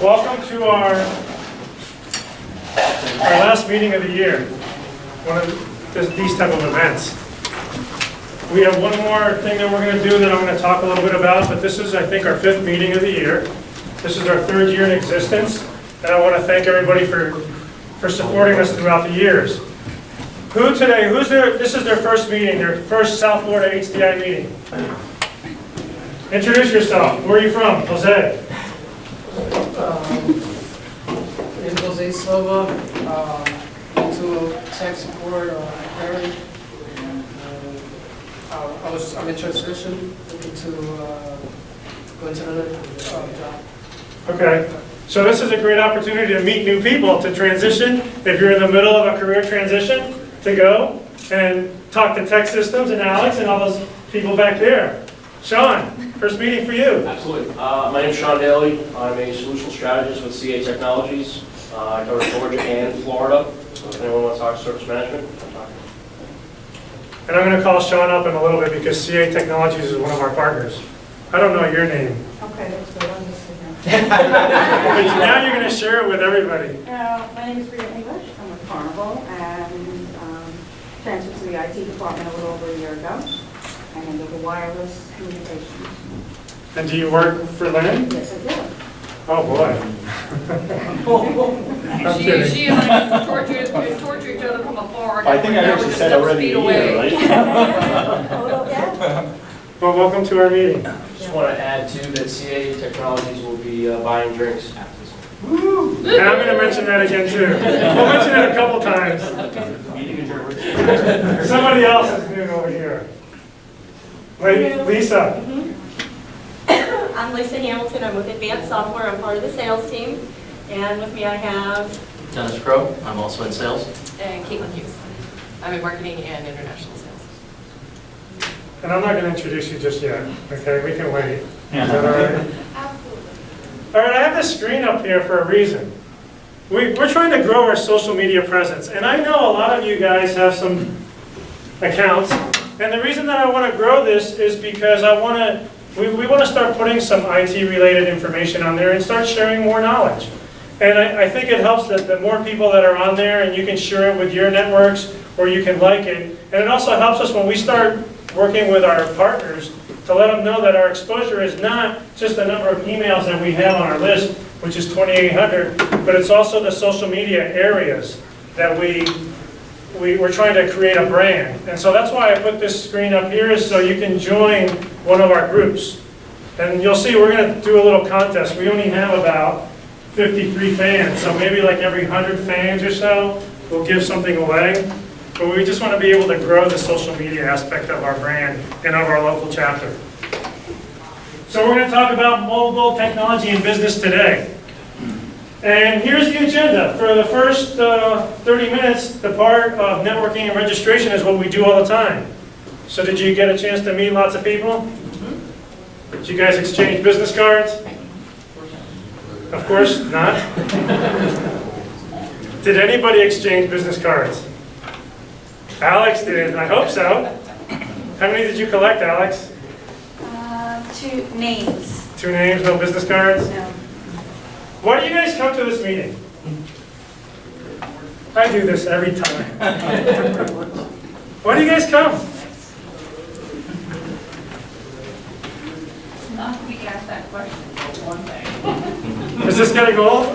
Welcome to our last meeting of the year, one of these type of events. We have one more thing that we're going to do that I'm going to talk a little bit about, but this is, I think, our 5th meeting of the year. This is our 3rd year in existence, and I want to thank everybody for supporting us throughout the years. This is their first meeting, their first South Florida HDI meeting. Introduce yourself. Where are you from? Jose. I'm Jose Silva, into tech support, Harry. I'm in transition, looking to go into another job. Okay. So this is a great opportunity to meet new people, to transition, if you're in the middle of a career transition, to go and talk to Tech Systems and Alex and all those people back there. Sean, first meeting for you. Absolutely. My name is Sean Daly. I'm a solution strategist with CA Technologies. I cover Georgia and Florida. So if anyone wants to talk service management, I'm talking. And I'm going to call Sean up in a little bit because CA Technologies is one of our partners. I don't know your name. Okay, that's good. I'm just sitting But now you're going to share it with everybody. My name is Rita English. I'm with Carnival and transferred to the IT department a little over a year ago. I handle the wireless communications. And do you work for Lynn? Yes, I do. Oh, boy. I'm kidding. She and I torture each other from afar. I think I heard you said already a year, right? Oh, yeah? Well, welcome to our meeting. Just want to add too that CA Technologies will be buying drinks after this. And I'm going to mention that again, too. We'll mention it a couple times. Somebody else is new over here. Wait, Lisa. I'm Lisa Hamilton. I'm with Advanced Software. I'm part of the sales team. And with me I have Dennis Crow, I'm also in sales. And Caitlin Hughes. I'm in marketing and international sales. And I'm not going to introduce you just yet, okay? We can wait. Is that all right? Absolutely. All right, I have this screen up here for a reason. We're trying to grow our social media presence. And I know a lot of you guys have some accounts. And the reason that I want to grow this is because we want to start putting some IT-related information on there and start sharing more knowledge. And I think it helps that the more people that are on there, and you can share it with your networks, or you can like it. And it also helps us when we start working with our partners to let them know that our exposure is not just the number of emails that we have on our list, which is 2,800, but it's also the social media areas that we're trying to create a brand. And so that's why I put this screen up here, is so you can join one of our groups. And you'll see we're going to do a little contest. We only have about 53 fans, so maybe like every 100 fans or so, we'll give something away. But we just want to be able to grow the social media aspect of our brand and of our local chapter. So we're going to talk about mobile technology in business today. And here's the agenda. For the first 30 minutes, the part of networking and registration is what we do all the time. So did you get a chance to meet lots of people? Did you guys exchange business cards? Of course not. Did anybody exchange business cards? Alex did. I hope so. How many did you collect, Alex? 2 names. 2 names, no business cards? No. Why do you guys come to this meeting? I do this every time. Why do you guys come? Not we asked that question for one thing. Is this getting old?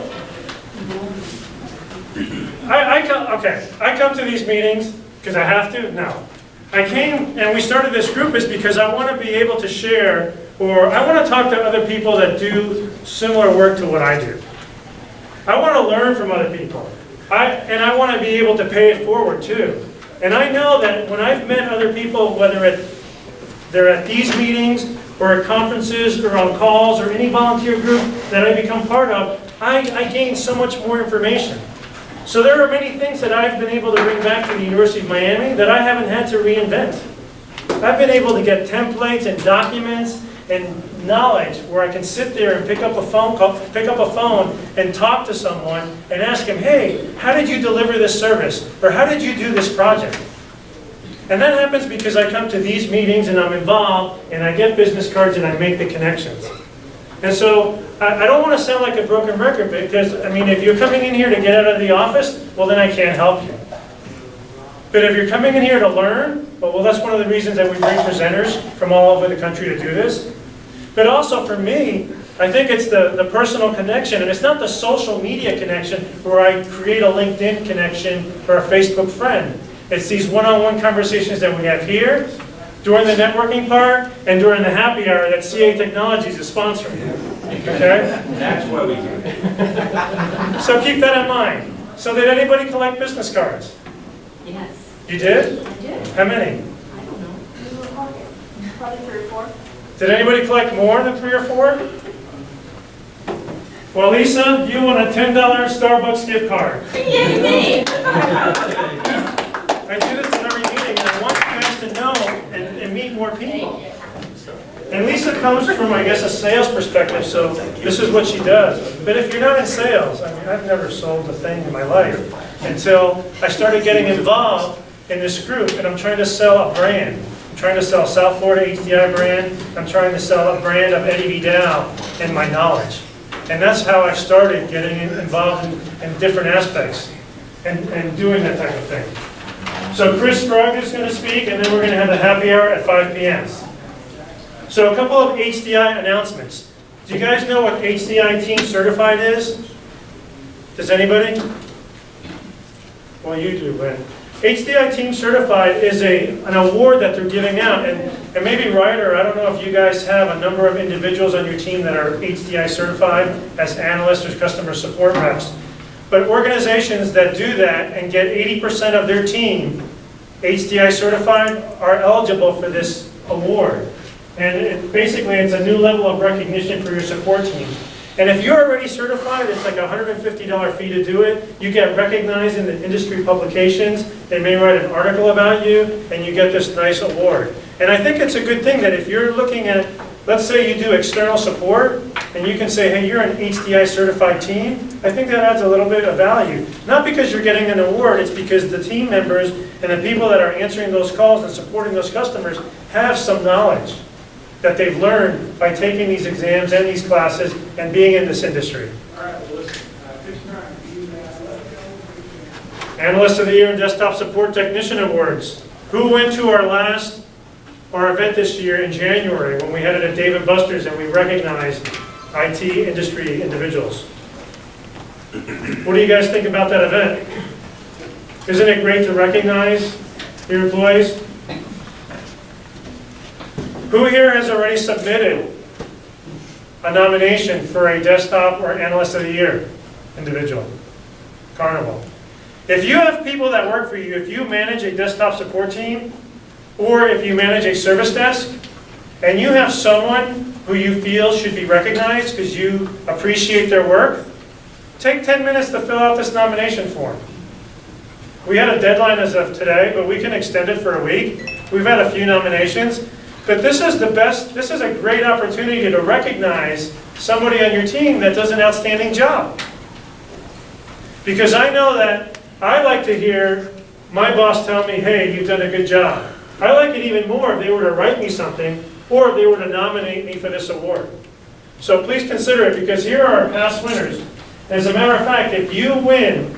I come to these meetings because I have to? No. I came and we started this group is because I want to be able to share, or I want to talk to other people that do similar work to what I do. I want to learn from other people. And I want to be able to pay it forward too. And I know that when I've met other people, whether they're at these meetings or at conferences or on calls or any volunteer group that I become part of, I gain so much more information. So there are many things that I've been able to bring back to the University of Miami that I haven't had to reinvent. I've been able to get templates and documents and knowledge where I can sit there and pick up a phone and talk to someone and ask them, hey, how did you deliver this service? Or how did you do this project? And that happens because I come to these meetings and I'm involved and I get business cards and I make the connections. And so I don't want to sound like a broken record because, I mean, if you're coming in here to get out of the office, well, then I can't help you. But if you're coming in here to learn, well, that's one of the reasons that we bring presenters from all over the country to do this. But also for me, I think it's the personal connection, and it's not the social media connection where I create a LinkedIn connection or a Facebook friend. It's these one-on-one conversations that we have here, during the networking part, and during the happy hour that CA Technologies is sponsoring. Okay? That's why we do it. So keep that in mind. So did anybody collect business cards? Yes, You did? I did. How many? I don't know. Probably 3 or 4. Did anybody collect more than 3 or 4? Well, Lisa, you won a $10 Starbucks gift card. Yay, me! I do this in every meeting, and I want you guys to know and meet more people. And Lisa comes from, I guess, a sales perspective, so this is what she does. But if you're not in sales, I mean, I've never sold a thing in my life until I started getting involved in this group, and I'm trying to sell a brand. I'm trying to sell South Florida HDI brand. I'm trying to sell a brand of Eddie V. Dow and my knowledge. And that's how I started getting involved in different aspects and doing that type of thing. So Chris Scruggs is going to speak, and then we're going to have the happy hour at 5 p.m. So a couple of HDI announcements. Do you guys know what HDI Team Certified is? Does anybody? Well, you do, Lynn. HDI Team Certified is an award that they're giving out, and maybe Ryder, I don't know if you guys have a number of individuals on your team that are HDI certified as analysts or customer support reps. But organizations that do that and get 80% of their team HDI certified are eligible for this award. And basically it's a new level of recognition for your support teams. And if you're already certified, it's like a $150 fee to do it. You get recognized in the industry publications. They may write an article about you, and you get this nice award. And I think it's a good thing that if you're looking at, let's say you do external support, and you can say, hey, you're an HDI certified team, I think that adds a little bit of value. Not because you're getting an award, it's because the team members and the people that are answering those calls and supporting those customers have some knowledge that they've learned by taking these exams and these classes and being in this industry. Analyst of the Year and Desktop Support Technician Awards. Who went to our event this year in January when we had it at Dave & Buster's and we recognized IT industry individuals? What do you guys think about that event? Isn't it great to recognize your employees? Who here has already submitted a nomination for a Desktop or Analyst of the Year individual? Carnival. If you have people that work for you, if you manage a desktop support team, or if you manage a service desk, and you have someone who you feel should be recognized because you appreciate their work, take 10 minutes to fill out this nomination form. We had a deadline as of today, but we can extend it for a week. We've had a few nominations. But this is a great opportunity to recognize somebody on your team that does an outstanding job. Because I know that I like to hear my boss tell me, hey, you've done a good job. I like it even more if they were to write me something or if they were to nominate me for this award. So please consider it, because here are our past winners. As a matter of fact, if you win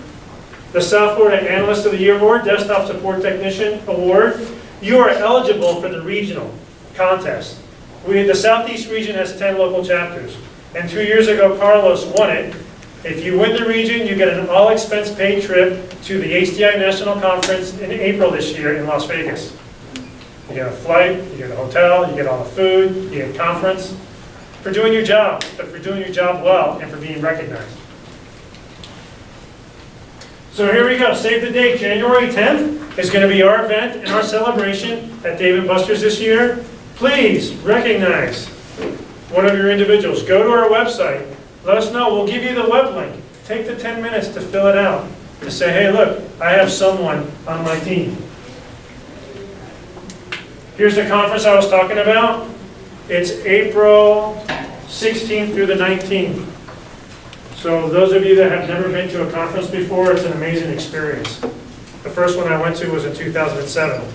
the South Florida Analyst of the Year Award, Desktop Support Technician Award, you are eligible for the regional contest. The Southeast region has 10 local chapters. And 2 years ago, Carlos won it. If you win the region, you get an all-expense paid trip to the HDI National Conference in April this year in Las Vegas. You get a flight, you get a hotel, you get all the food, you get a conference. For doing your job, but for doing your job well and for being recognized. So here we go, save the date. January 10th is going to be our event and our celebration at Dave & Buster's this year. Please recognize one of your individuals. Go to our website. Let us know. We'll give you the web link. Take the 10 minutes to fill it out. To say, hey, look, I have someone on my team. Here's the conference I was talking about. It's April 16th through the 19th. So those of you that have never been to a conference before, it's an amazing experience. The first one I went to was in 2007.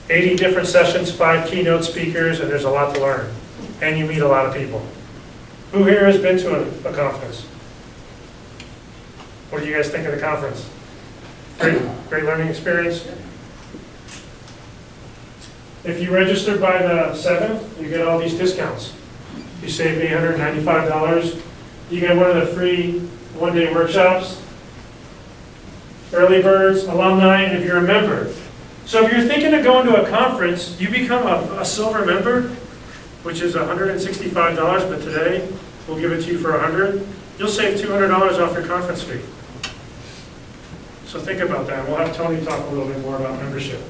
80 different sessions, 5 keynote speakers, and there's a lot to learn. And you meet a lot of people. Who here has been to a conference? What do you guys think of the conference? Great learning experience? If you register by the 7th, you get all these discounts. You save $895. You get one of the free one-day workshops, early birds, alumni, and if you're a member. So if you're thinking of going to a conference, you become a silver member, which is $165, but today we'll give it to you for $100. You'll save $200 off your conference fee. So think about that. We'll have Tony talk a little bit more about membership.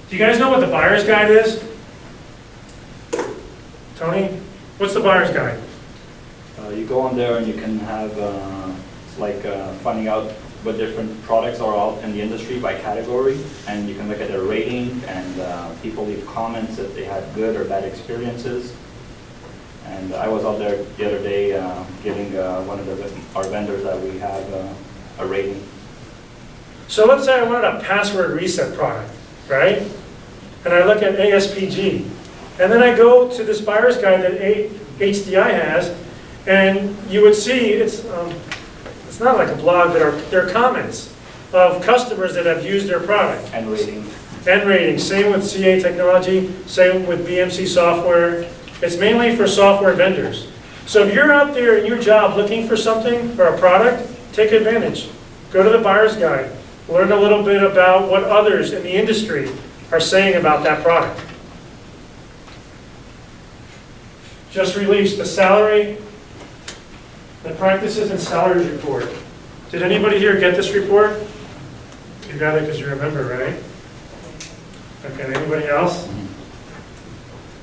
Do you guys know what the buyer's guide is? Tony, what's the buyer's guide? You go on there and you can have, it's like finding out what different products are out in the industry by category, and you can look at their rating, and people leave comments if they had good or bad experiences. And I was out there the other day giving one of our vendors that we have a rating. So let's say I wanted a password reset product, right? And I look at ASPG. And then I go to this buyer's guide that HDI has, and you would see it's not like a blog, but they're comments of customers that have used their product. And rating. And ratings. Same with CA Technology, same with BMC Software. It's mainly for software vendors. So if you're out there in your job looking for something or a product, take advantage. Go to the buyer's guide. Learn a little bit about what others in the industry are saying about that product. Just released the practices and salaries report. Did anybody here get this report? You got it because you remember, right? Okay, anybody else?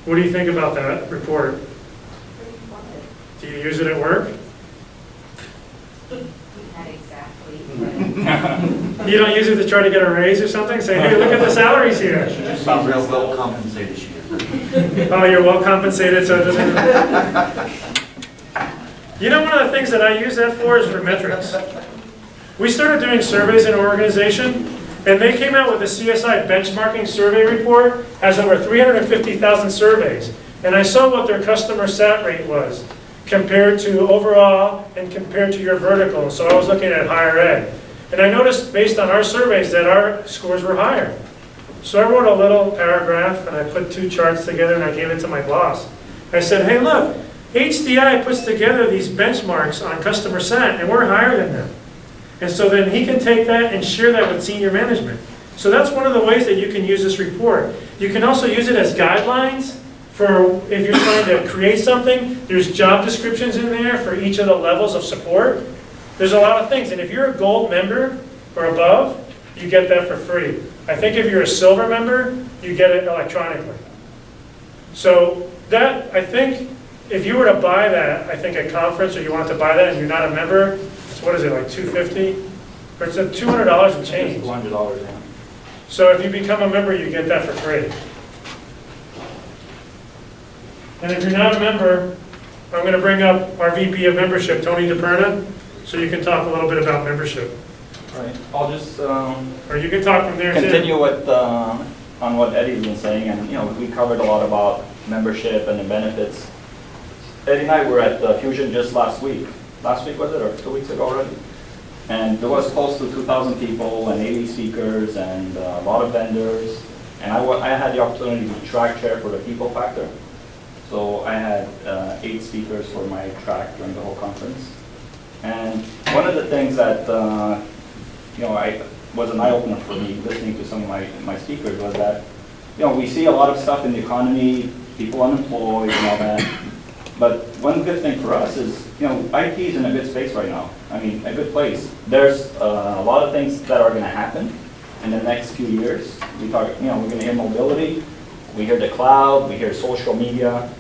What do you think about that report? Do you use it at work? Not exactly. You don't use it to try to get a raise or something? Say, hey, look at the salaries here. Sounds real well compensated she is. Oh, you're well compensated, so it doesn't... You know, one of the things that I use that for is for metrics. We started doing surveys in our organization, and they came out with a CSI benchmarking survey report, has over 350,000 surveys. And I saw what their customer sat rate was compared to overall and compared to your vertical. So I was looking at higher ed. And I noticed based on our surveys that our scores were higher. So I wrote a little paragraph and I put 2 charts together and I gave it to my boss. I said, hey, look, HDI puts together these benchmarks on customer sat and we're higher than them. And so then he can take that and share that with senior management. So that's one of the ways that you can use this report. You can also use it as guidelines for if you're trying to create something. There's job descriptions in there for each of the levels of support. There's a lot of things. And if you're a gold member or above, you get that for free. I think if you're a silver member, you get it electronically. So that, I think, if you were to buy that, I think at conference, or you want to buy that and you're not a member, it's, what is it, like $250? Or it's at $200 and change. $200, yeah. So if you become a member, you get that for free. And if you're not a member, I'm going to bring up our VP of membership, Tony DePerna, so you can talk a little bit about membership. All right. I'll just Or you can talk from there too. continue with on what Eddie's been saying, and we covered a lot about membership and the benefits. Eddie and I were at Fusion just last week. Last week was it, or 2 weeks ago already? And there was close to 2,000 people and 80 speakers and a lot of vendors. And I had the opportunity to track chair for the people factor. So I had 8 speakers for my track during the whole conference. And one of the things that I was an eye-opener for me listening to some of my speakers was that we see a lot of stuff in the economy, people unemployed and all that. But one good thing for us is, IT is in a good space right now. I mean, a good place. There's a lot of things that are going to happen in the next few years. We talk, we're going to hear mobility, we hear the cloud, we hear social media.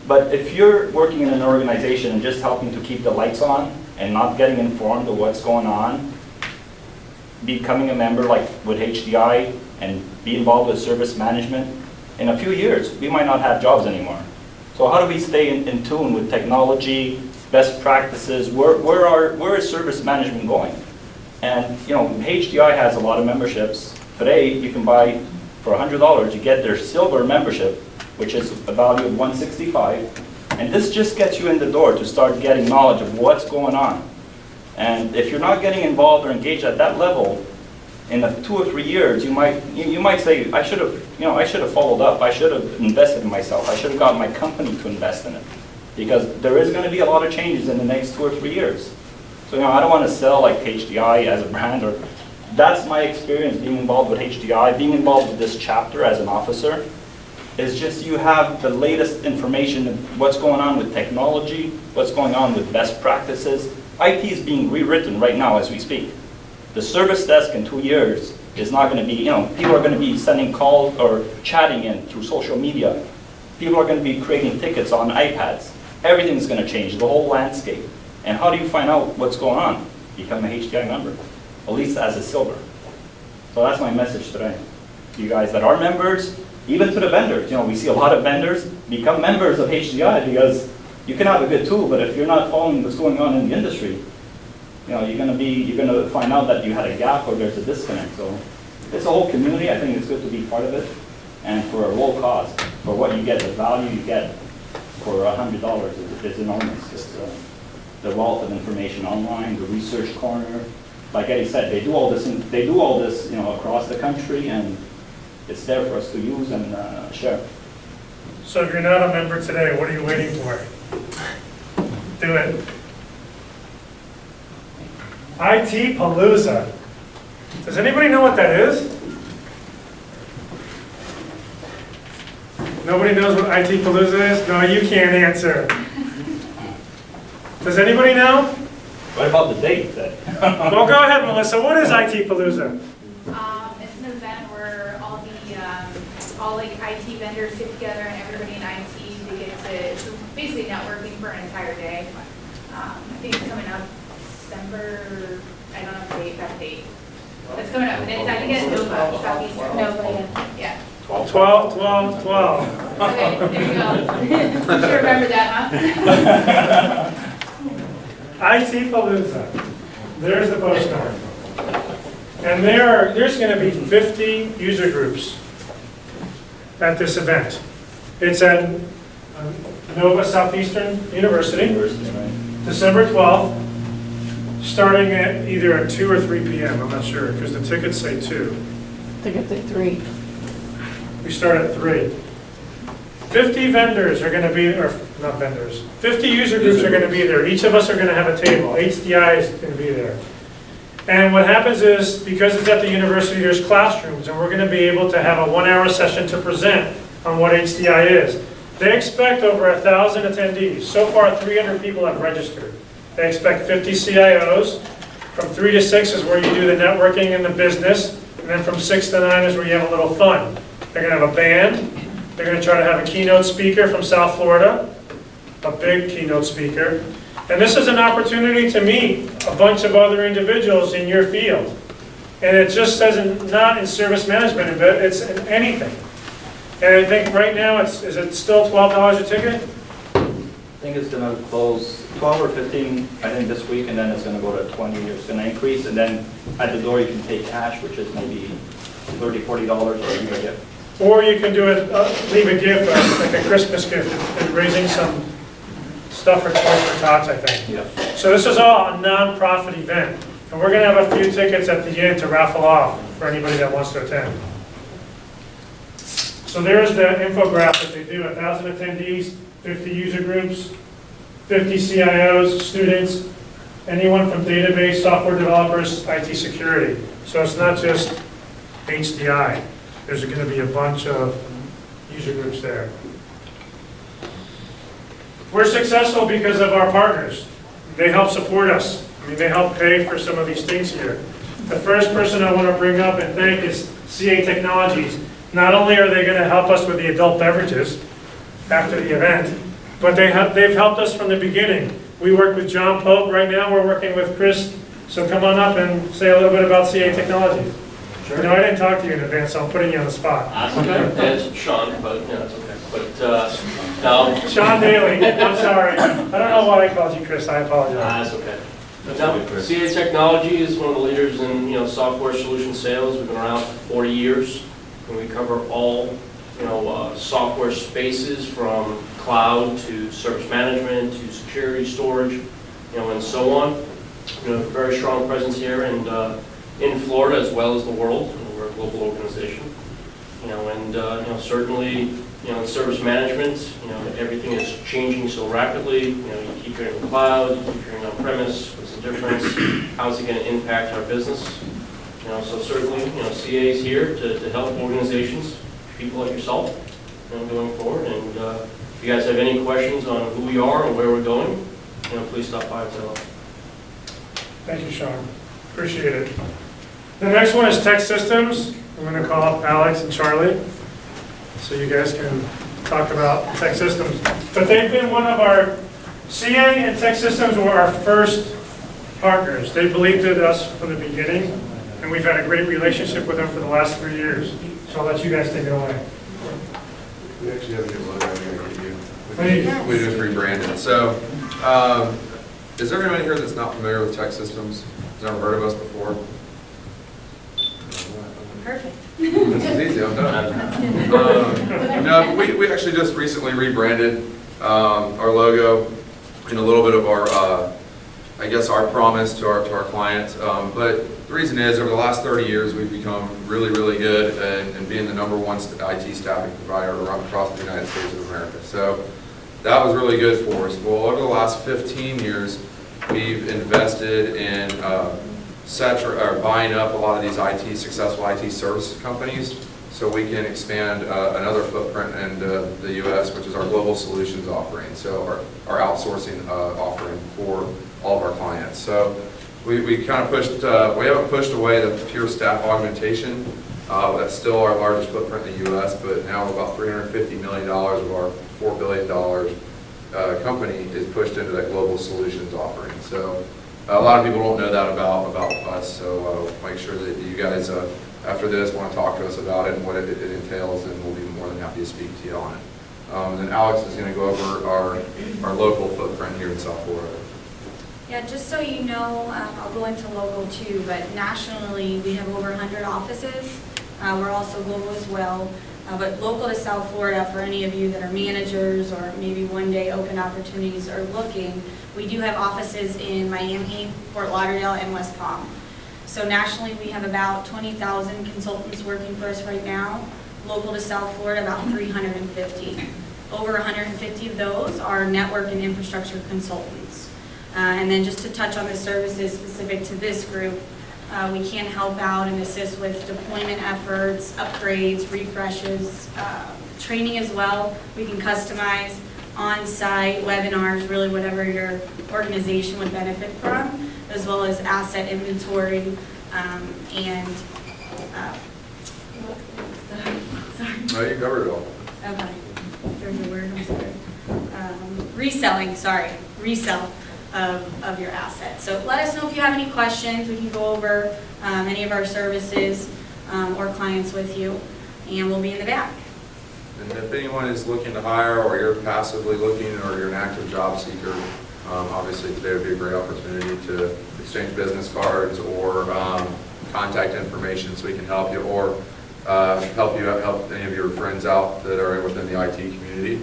But if you're working in an organization and just helping to keep the lights on and not getting informed of what's going on, becoming a member like with HDI and be involved with service management, in a few years, we might not have jobs anymore. So how do we stay in tune with technology, best practices? Where is service management going? And HDI has a lot of memberships. Today, you can buy for $100, you get their silver membership, which is a value of $165. And this just gets you in the door to start getting knowledge of what's going on. And if you're not getting involved or engaged at that level, in 2 or 3 years, you might say, I should have followed up. I should have invested in myself. I should have gotten my company to invest in it. Because there is going to be a lot of changes in the next 2 or 3 years. So I don't want to sell like HDI as a brand, or that's my experience being involved with HDI, being involved with this chapter as an officer. It's just you have the latest information of what's going on with technology, what's going on with best practices. IT is being rewritten right now as we speak. The service desk in 2 years is not going to be, people are going to be sending calls or chatting in through social media. People are going to be creating tickets on iPads. Everything's going to change, the whole landscape. And how do you find out what's going on? Become a HDI member, at least as a silver. So that's my message today. To you guys that are members, even to the vendors. We see a lot of vendors become members of HDI because you can have a good tool, but if you're not following what's going on in the industry, you're going to find out that you had a gap or there's a disconnect. So it's a whole community. I think it's good to be part of it, and for a low cost, for what you get, the value you get for $100 is enormous. Just the wealth of information online, the research corner. Like Eddie said, they do all this. Across the country, and it's there for us to use and share. So if you're not a member today, what are you waiting for? Do it. IT Palooza. Does anybody know what that is? Nobody knows what IT Palooza is? No, you can't answer. Does anybody know? What about the date then? Well, go ahead, Melissa. What is IT Palooza? It's an event where all IT vendors get together and everybody in IT, they get to, it's basically networking for an entire day. I think it's coming up December, I don't know the date, that date. It's coming up, and it's, I think it's Nova, Southeastern. Nova, yeah. 12, 12, 12. Okay, there you go. You should remember that, huh? IT Palooza. There's the postcard. And there's going to be 50 user groups at this event. It's at Nova Southeastern University, December 12th, starting at either 2 or 3 p.m. I'm not sure, because the tickets say 2. Tickets at 3. We start at 3. 50 vendors are going to be, or not vendors, 50 user groups are going to be there. Each of us are going to have a table. HDI is going to be there. And what happens is, because it's at the university, there's classrooms, and we're going to be able to have a 1-hour session to present on what HDI is. They expect over 1,000 attendees. So far, 300 people have registered. They expect 50 CIOs. From 3 to 6 is where you do the networking and the business. And then from 6 to 9 is where you have a little fun. They're going to have a band. They're going to try to have a keynote speaker from South Florida, a big keynote speaker. And this is an opportunity to meet a bunch of other individuals in your field. And it just doesn't, not in service management, but it's in anything. And I think right now, is it still $12 a ticket? I think it's going to close 12 or 15, I think, this week, and then it's going to go to 20. It's going to increase, and then at the door you can pay cash, which is maybe $30, $40 or leave a gift. Or you can do it, leave a gift, like a Christmas gift, and raising some stuff for Toys for Tots, I think. Yeah. So this is all a non-profit event. And we're going to have a few tickets at the end to raffle off for anybody that wants to attend. So there's the infographic that they do, 1,000 attendees, 50 user groups, 50 CIOs, students, anyone from database, software developers, IT security. So it's not just HDI. There's going to be a bunch of user groups there. We're successful because of our partners. They help support us. I mean, they help pay for some of these things here. The first person I want to bring up and thank is CA Technologies. Not only are they going to help us with the adult beverages after the event, but they've helped us from the beginning. We work with John Pope right now. We're working with Chris. So come on up and say a little bit about CA Technologies. Sure. No, I didn't talk to you in advance, so I'm putting you on the spot. That's okay. It's Sean, but yeah, that's okay. But no. Sean Daly, I'm sorry. I don't know why I called you Chris. I apologize. That's okay. No, CA Technology is one of the leaders in software solution sales. We've been around for 40 years, and we cover all software spaces from cloud to service management to security storage, and so on. Very strong presence here and in Florida as well as the world. We're a global organization. And certainly, in service management, everything is changing so rapidly. You keep hearing the cloud, you keep hearing on-premise. What's the difference? How's it going to impact our business? So certainly, CA is here to help organizations, people like yourself, going forward. And if you guys have any questions on who we are and where we're going, please stop by and say hello. Thank you, Sean. Appreciate it. The next one is Tech Systems. I'm going to call up Alex and Charlie so you guys can talk about Tech Systems. But they've been one of our, CA and Tech Systems were our first partners. They believed in us from the beginning, and we've had a great relationship with them for the last 3 years. So I'll let you guys take it away. We actually have a new logo I'm going to give you. Please. We just rebranded. So, is there anyone here that's not familiar with Tech Systems? Has never heard of us before? Perfect. This is easy, I'm done. No, we actually just recently rebranded our logo and a little bit of our, I guess, our promise to our clients. But the reason is, over the last 30 years, we've become really, really good at being the #1 IT staffing provider across the United States of America. So that was really good for us. Well, over the last 15 years, we've invested in buying up a lot of these successful IT service companies so we can expand another footprint in the U.S., which is our global solutions offering, so our outsourcing offering for all of our clients. So we kind of pushed, we haven't pushed away the pure staff augmentation. That's still our largest footprint in the U.S., but now about $350 million of our $4 billion company is pushed into that global solutions offering. So a lot of people don't know that about us, so make sure that you guys, after this, want to talk to us about it and what it entails, and we'll be more than happy to speak to you on it. And then Alex is going to go over our local footprint here in South Florida. Yeah, just so you know, I'll go into local too, but nationally we have over 100 offices. We're also global as well. But local to South Florida, for any of you that are managers or maybe one day open opportunities are looking, we do have offices in Miami, Fort Lauderdale, and West Palm. So nationally, we have about 20,000 consultants working for us right now. Local to South Florida, about 350. Over 150 of those are network and infrastructure consultants. And then just to touch on the services specific to this group, we can help out and assist with deployment efforts, upgrades, refreshes, training as well. We can customize on-site webinars, really whatever your organization would benefit from, as well as asset inventory and No, you covered it all. okay, there's a word, I'm sorry. Resell of your assets. So let us know if you have any questions. We can go over any of our services or clients with you, and we'll be in the back. And if anyone is looking to hire, or you're passively looking, or you're an active job seeker, obviously today would be a great opportunity to exchange business cards or contact information so we can help you, or help any of your friends out that are within the IT community.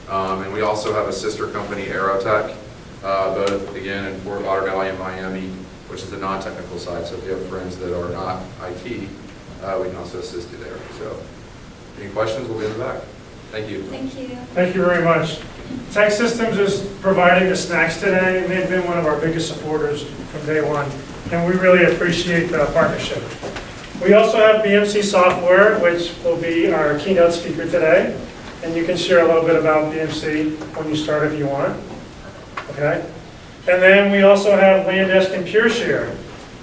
And we also have a sister company, Aerotech, both again in Fort Lauderdale and Miami, which is the non-technical side. So if you have friends that are not IT, we can also assist you there. So any questions, we'll be in the back. Thank you. Thank you. Thank you very much. Tech Systems is providing the snacks today, and they've been one of our biggest supporters from day one, and we really appreciate the partnership. We also have BMC Software, which will be our keynote speaker today, and you can share a little bit about BMC when you start if you want. Okay? And then we also have Landesk and PureShare.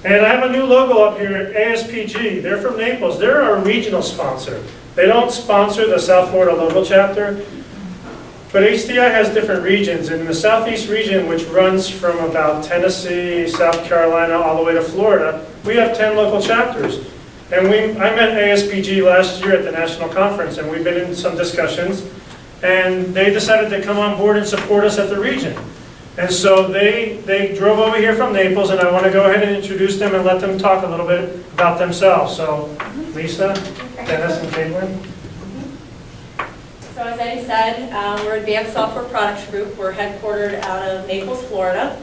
And I have a new logo up here, ASPG. They're from Naples. They're our regional sponsor. They don't sponsor the South Florida local chapter, but HDI has different regions. And in the Southeast region, which runs from about Tennessee, South Carolina, all the way to Florida, we have 10 local chapters. And I met ASPG last year at the national conference, and we've been in some discussions, and they decided to come on board and support us at the region. And so they drove over here from Naples, and I want to go ahead and introduce them and let them talk a little bit about themselves. So, Lisa, Dennis, and Caitlin. So as Eddie said, we're Advanced Software Products Group. We're headquartered out of Naples, Florida,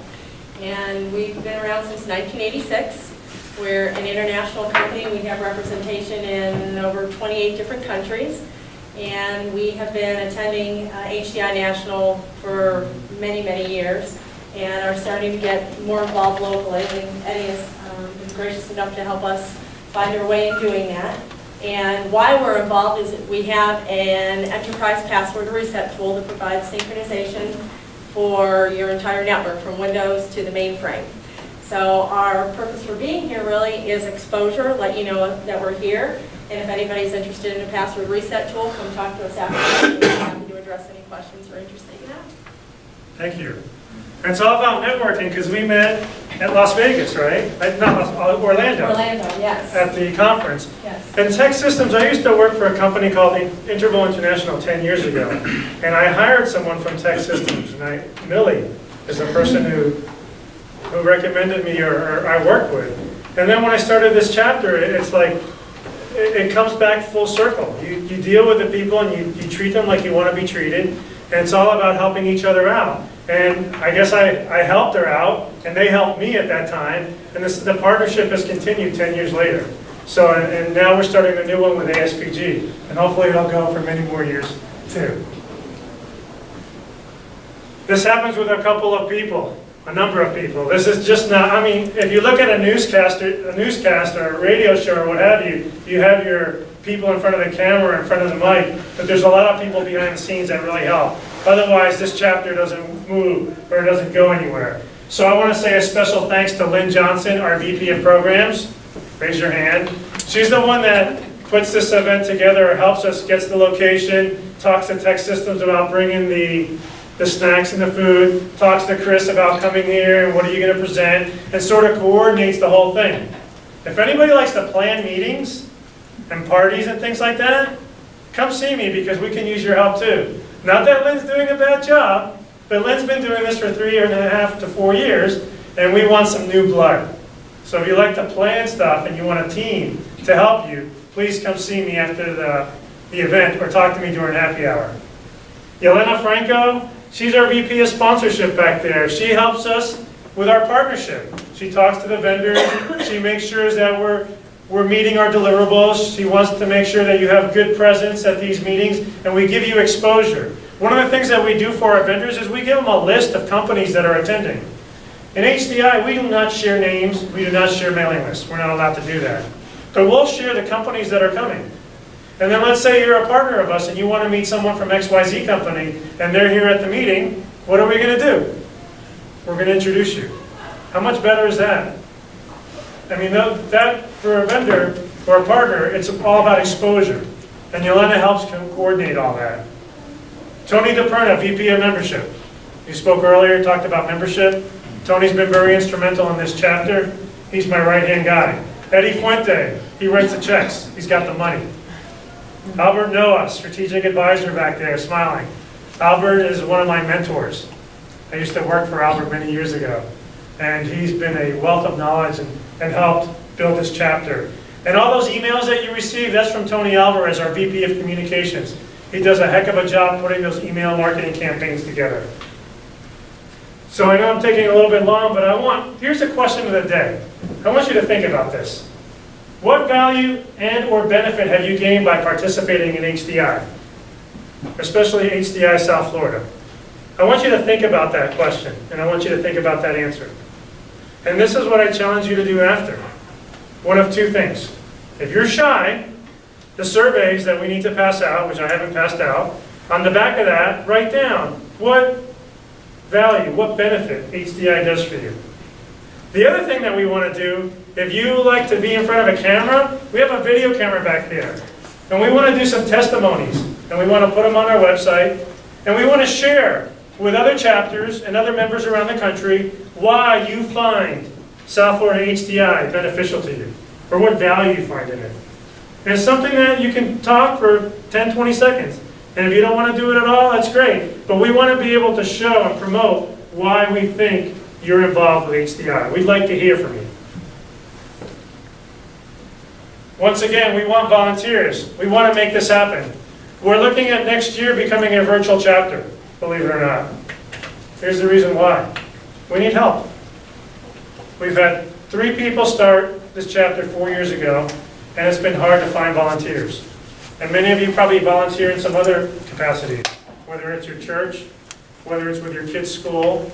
and we've been around since 1986. We're an international company. We have representation in over 28 different countries, and we have been attending HDI National for many, many years, and are starting to get more involved locally. And Eddie has been gracious enough to help us find our way in doing that. And why we're involved is that we have an enterprise password reset tool that provides synchronization for your entire network, from Windows to the mainframe. So our purpose for being here really is exposure, let you know that we're here. And if anybody's interested in a password reset tool, come talk to us after. We're happy to address any questions or interested in that. Thank you. And it's all about networking, because we met at Las Vegas, right? Orlando. Orlando, yes. At the conference. Yes. In tech systems, I used to work for a company called Interval International 10 years ago. And I hired someone from tech systems. And Millie is the person who recommended me or I worked with. And then when I started this chapter, it's like, it comes back full circle. You deal with the people and you treat them like you want to be treated. And it's all about helping each other out. And I guess I helped her out, and they helped me at that time. And the partnership has continued 10 years later. So, and now we're starting a new one with ASPG. And hopefully it'll go for many more years, too. This happens with a couple of people, a number of people. This is just not, I mean, if you look at a newscast or a radio show or what have you, you have your people in front of the camera, in front of the mic, but there's a lot of people behind the scenes that really help. Otherwise, this chapter doesn't move or it doesn't go anywhere. So I want to say a special thanks to Lynn Johnson, our VP of Programs. Raise your hand. She's the one that puts this event together, helps us, gets the location, talks to Tech Systems about bringing the snacks and the food, talks to Chris about coming here and what are you going to present, and sort of coordinates the whole thing. If anybody likes to plan meetings and parties and things like that, come see me, because we can use your help too. Not that Lynn's doing a bad job, but Lynn's been doing this for 3.5 to 4 years, and we want some new blood. So if you like to plan stuff and you want a team to help you, please come see me after the event or talk to me during happy hour. Yelena Franco, she's our VP of sponsorship back there. She helps us with our partnership. She talks to the vendors. She makes sure that we're meeting our deliverables. She wants to make sure that you have good presence at these meetings, and we give you exposure. One of the things that we do for our vendors is we give them a list of companies that are attending. In HDI, we do not share names, we do not share mailing lists. We're not allowed to do that. But we'll share the companies that are coming. And then let's say you're a partner of us and you want to meet someone from XYZ company, and they're here at the meeting, what are we going to do? We're going to introduce you. How much better is that? I mean, that for a vendor or a partner, it's all about exposure. And Yelena helps coordinate all that. Tony DePerna, VP of Membership. You spoke earlier, talked about membership. Tony's been very instrumental in this chapter. He's my right-hand guy. Eddie Fuente, he writes the checks. He's got the money. Albert Noah, strategic advisor back there, smiling. Albert is one of my mentors. I used to work for Albert many years ago. And he's been a wealth of knowledge and helped build this chapter. And all those emails that you receive, that's from Tony Alvarez, our VP of Communications. He does a heck of a job putting those email marketing campaigns together. So I know I'm taking a little bit long, but here's the question of the day. I want you to think about this. What value and or benefit have you gained by participating in HDI? Especially HDI South Florida. I want you to think about that question, and I want you to think about that answer. And this is what I challenge you to do after. One of two things. If you're shy, the surveys that we need to pass out, which I haven't passed out, on the back of that, write down what value, what benefit HDI does for you. The other thing that we want to do, if you like to be in front of a camera, we have a video camera back there. And we want to do some testimonies. And we want to put them on our website. And we want to share with other chapters and other members around the country why you find South Florida HDI beneficial to you, or what value you find in it. And it's something that you can talk for 10, 20 seconds. And if you don't want to do it at all, that's great. But we want to be able to show and promote why we think you're involved with HDI. We'd like to hear from you. Once again, we want volunteers. We want to make this happen. We're looking at next year becoming a virtual chapter, believe it or not. Here's the reason why. We need help. We've had 3 people start this chapter 4 years ago, and it's been hard to find volunteers. And many of you probably volunteer in some other capacities, whether it's your church, whether it's with your kids' school.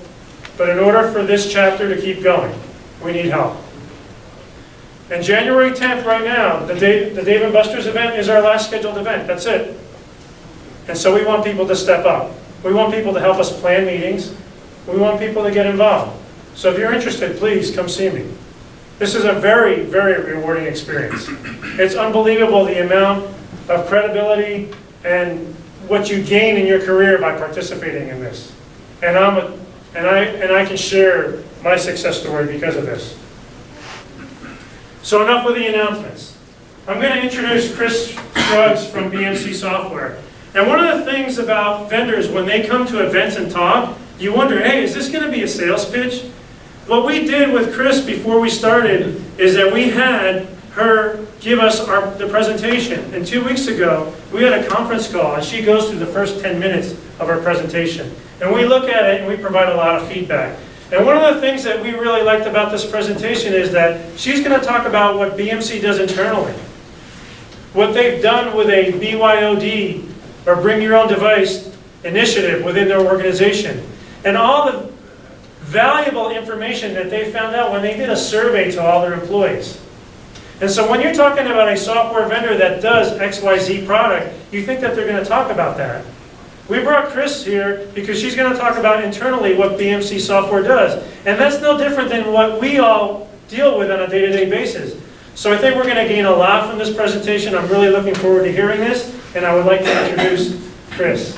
But in order for this chapter to keep going, we need help. And January 10th right now, the Dave & Buster's event is our last scheduled event. That's it. And so we want people to step up. We want people to help us plan meetings. We want people to get involved. So if you're interested, please come see me. This is a very, very rewarding experience. It's unbelievable the amount of credibility and what you gain in your career by participating in this. And I can share my success story because of this. So enough with the announcements. I'm going to introduce Chris Scruggs from BMC Software. And one of the things about vendors, when they come to events and talk, you wonder, hey, is this going to be a sales pitch? What we did with Chris before we started is that we had her give us the presentation. And 2 weeks ago, we had a conference call, and she goes through the first 10 minutes of our presentation. And we look at it, and we provide a lot of feedback. And one of the things that we really liked about this presentation is that she's going to talk about what BMC does internally. What they've done with a BYOD, or Bring Your Own Device initiative within their organization. And all the valuable information that they found out when they did a survey to all their employees. And so when you're talking about a software vendor that does XYZ product, you think that they're going to talk about that. We brought Chris here because she's going to talk about internally what BMC Software does. And that's no different than what we all deal with on a day-to-day basis. So I think we're going to gain a lot from this presentation. I'm really looking forward to hearing this, and I would like to introduce Chris.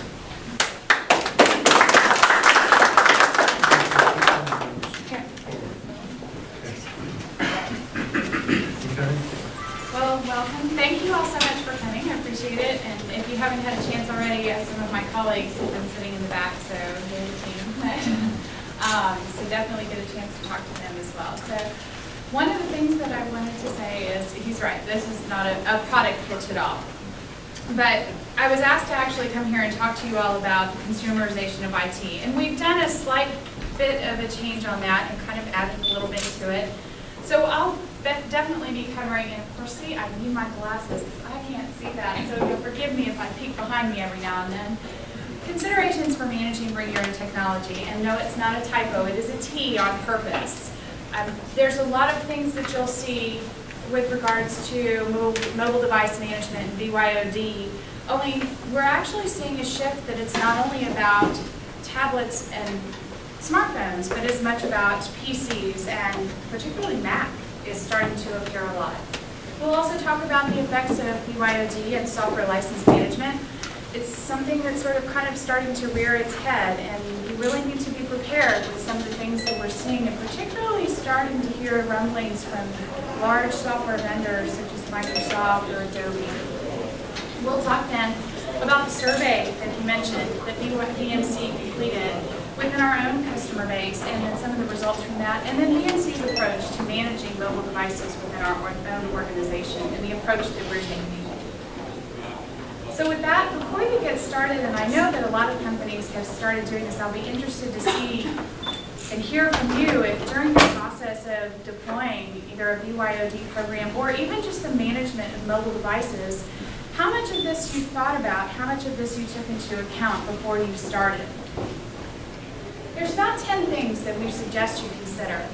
Well, welcome. Thank you all so much for coming. I appreciate it. And if you haven't had a chance already, some of my colleagues have been sitting in the back, so they're the team. So definitely get a chance to talk to them as well. So one of the things that I wanted to say is, he's right, this is not a product pitch at all. But I was asked to actually come here and talk to you all about the consumerization of IT. And we've done a slight bit of a change on that and kind of added a little bit to it. So I'll definitely be covering, and of course, see, I need my glasses because I can't see that. So you'll forgive me if I peek behind me every now and then. Considerations for managing Bring Your Own Technology. And no, it's not a typo. It is a T on purpose. There's a lot of things that you'll see with regards to mobile device management and BYOD, only we're actually seeing a shift that it's not only about tablets and smartphones, but as much about PCs, and particularly Mac is starting to appear a lot. We'll also talk about the effects of BYOD and software license management. It's something that's sort of kind of starting to rear its head, and you really need to be prepared with some of the things that we're seeing, and particularly starting to hear rumblings from large software vendors such as Microsoft or Adobe. We'll talk then about the survey that you mentioned that BMC completed within our own customer base, and then some of the results from that, and then BMC's approach to managing mobile devices within our own organization and the approach that we're taking. So with that, before you get started, and I know that a lot of companies have started doing this, I'll be interested to see and hear from you if during the process of deploying either a BYOD program or even just the management of mobile devices, how much of this you thought about, how much of this you took into account before you started. There's about 10 things that we suggest you consider.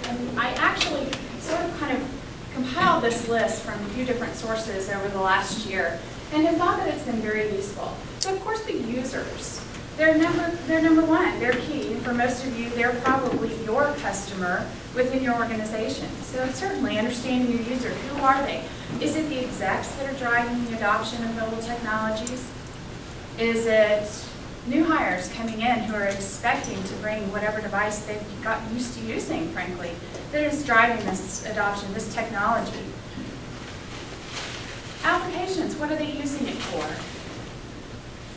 And I actually sort of kind of compiled this list from a few different sources over the last year and have thought that it's been very useful. So of course the users, they're number one, they're key. For most of you, they're probably your customer within your organization. So certainly understanding your user, who are they? Is it the execs that are driving the adoption of mobile technologies? Is it new hires coming in who are expecting to bring whatever device they've got used to using, frankly, that is driving this adoption, this technology? Applications, what are they using it for?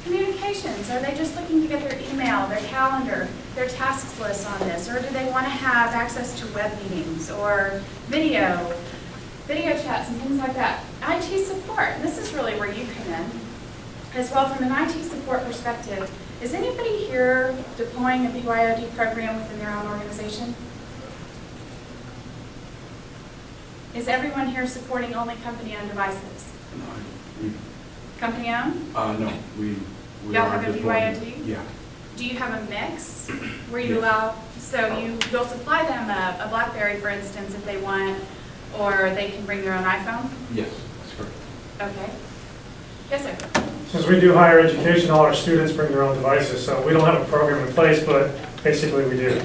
Communications, are they just looking to get their email, their calendar, their tasks list on this, or do they want to have access to web meetings or video chats and things like that? IT support, this is really where you come in. As well, from an IT support perspective, is anybody here deploying a BYOD program within their own organization? Is everyone here supporting only company-owned devices? Company-owned? No, we Y'all are have a deploying. BYOD? Yeah. Do you have a mix where you Yes. allow, so you'll supply them a BlackBerry, for instance, if they want, or they can bring their own iPhone? Yes, that's correct. Okay. Yes, sir. Since we do higher education, all our students bring their own devices, so we don't have a program in place, but basically we do.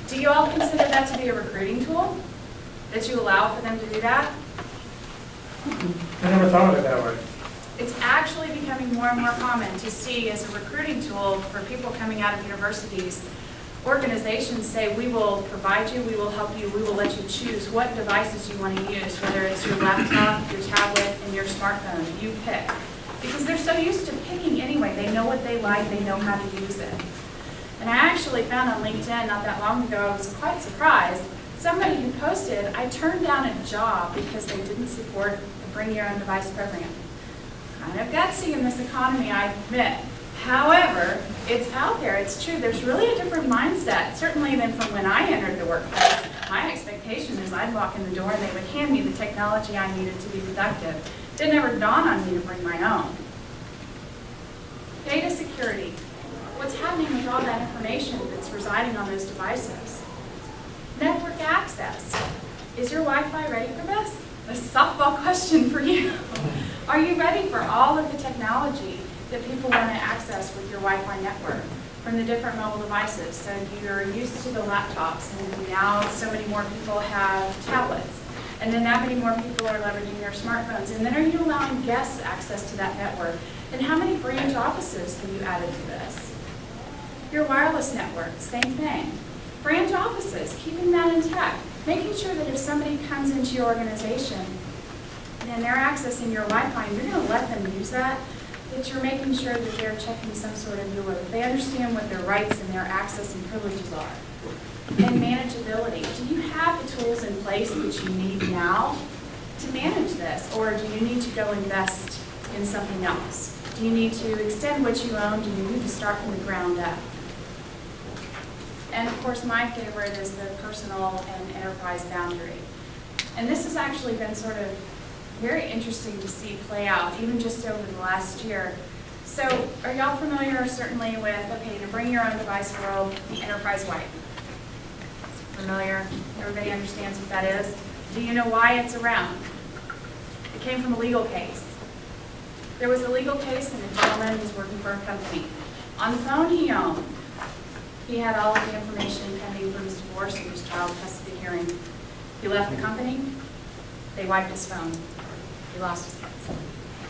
Do you all consider that to be a recruiting tool? That you allow for them to do that? I never thought of it that way. It's actually becoming more and more common to see as a recruiting tool for people coming out of universities. Organizations say, we will provide you, we will help you, we will let you choose what devices you want to use, whether it's your laptop, your tablet, and your smartphone. You pick. Because they're so used to picking anyway. They know what they like, they know how to use it. And I actually found on LinkedIn not that long ago, I was quite surprised, somebody who posted, I turned down a job because they didn't support the Bring Your Own Device program. Kind of gutsy in this economy, I admit. However, it's out there, it's true. There's really a different mindset, certainly than from when I entered the workplace. My expectation is I'd walk in the door and they would hand me the technology I needed to be productive. It didn't ever dawn on me to bring my own. Data security. What's happening with all that information that's residing on those devices? Network access. Is your Wi-Fi ready for this? A softball question for you. Are you ready for all of the technology that people want to access with your Wi-Fi network from the different mobile devices? So you're used to the laptops, and now so many more people have tablets. And then that many more people are leveraging their smartphones. And then are you allowing guests access to that network? And how many branch offices have you added to this? Your wireless network, same thing. Branch offices, keeping that intact. Making sure that if somebody comes into your organization and they're accessing your Wi-Fi and you're going to let them use that, that you're making sure that they're checking some sort of URL, that they understand what their rights and their access and privileges are. And manageability. Do you have the tools in place that you need now to manage this? Or do you need to go invest in something else? Do you need to extend what you own? Do you need to start from the ground up? And of course, my favorite is the personal and enterprise boundary. And this has actually been sort of very interesting to see play out, even just over the last year. So are y'all familiar certainly with, okay, to Bring Your Own Device world, the enterprise wipe? Familiar? Everybody understands what that is? Do you know why it's around? It came from a legal case. There was a legal case and a gentleman was working for a company. On the phone he owned, he had all of the information pending for his divorce and his child custody hearing. He left the company, they wiped his phone. He lost his kids.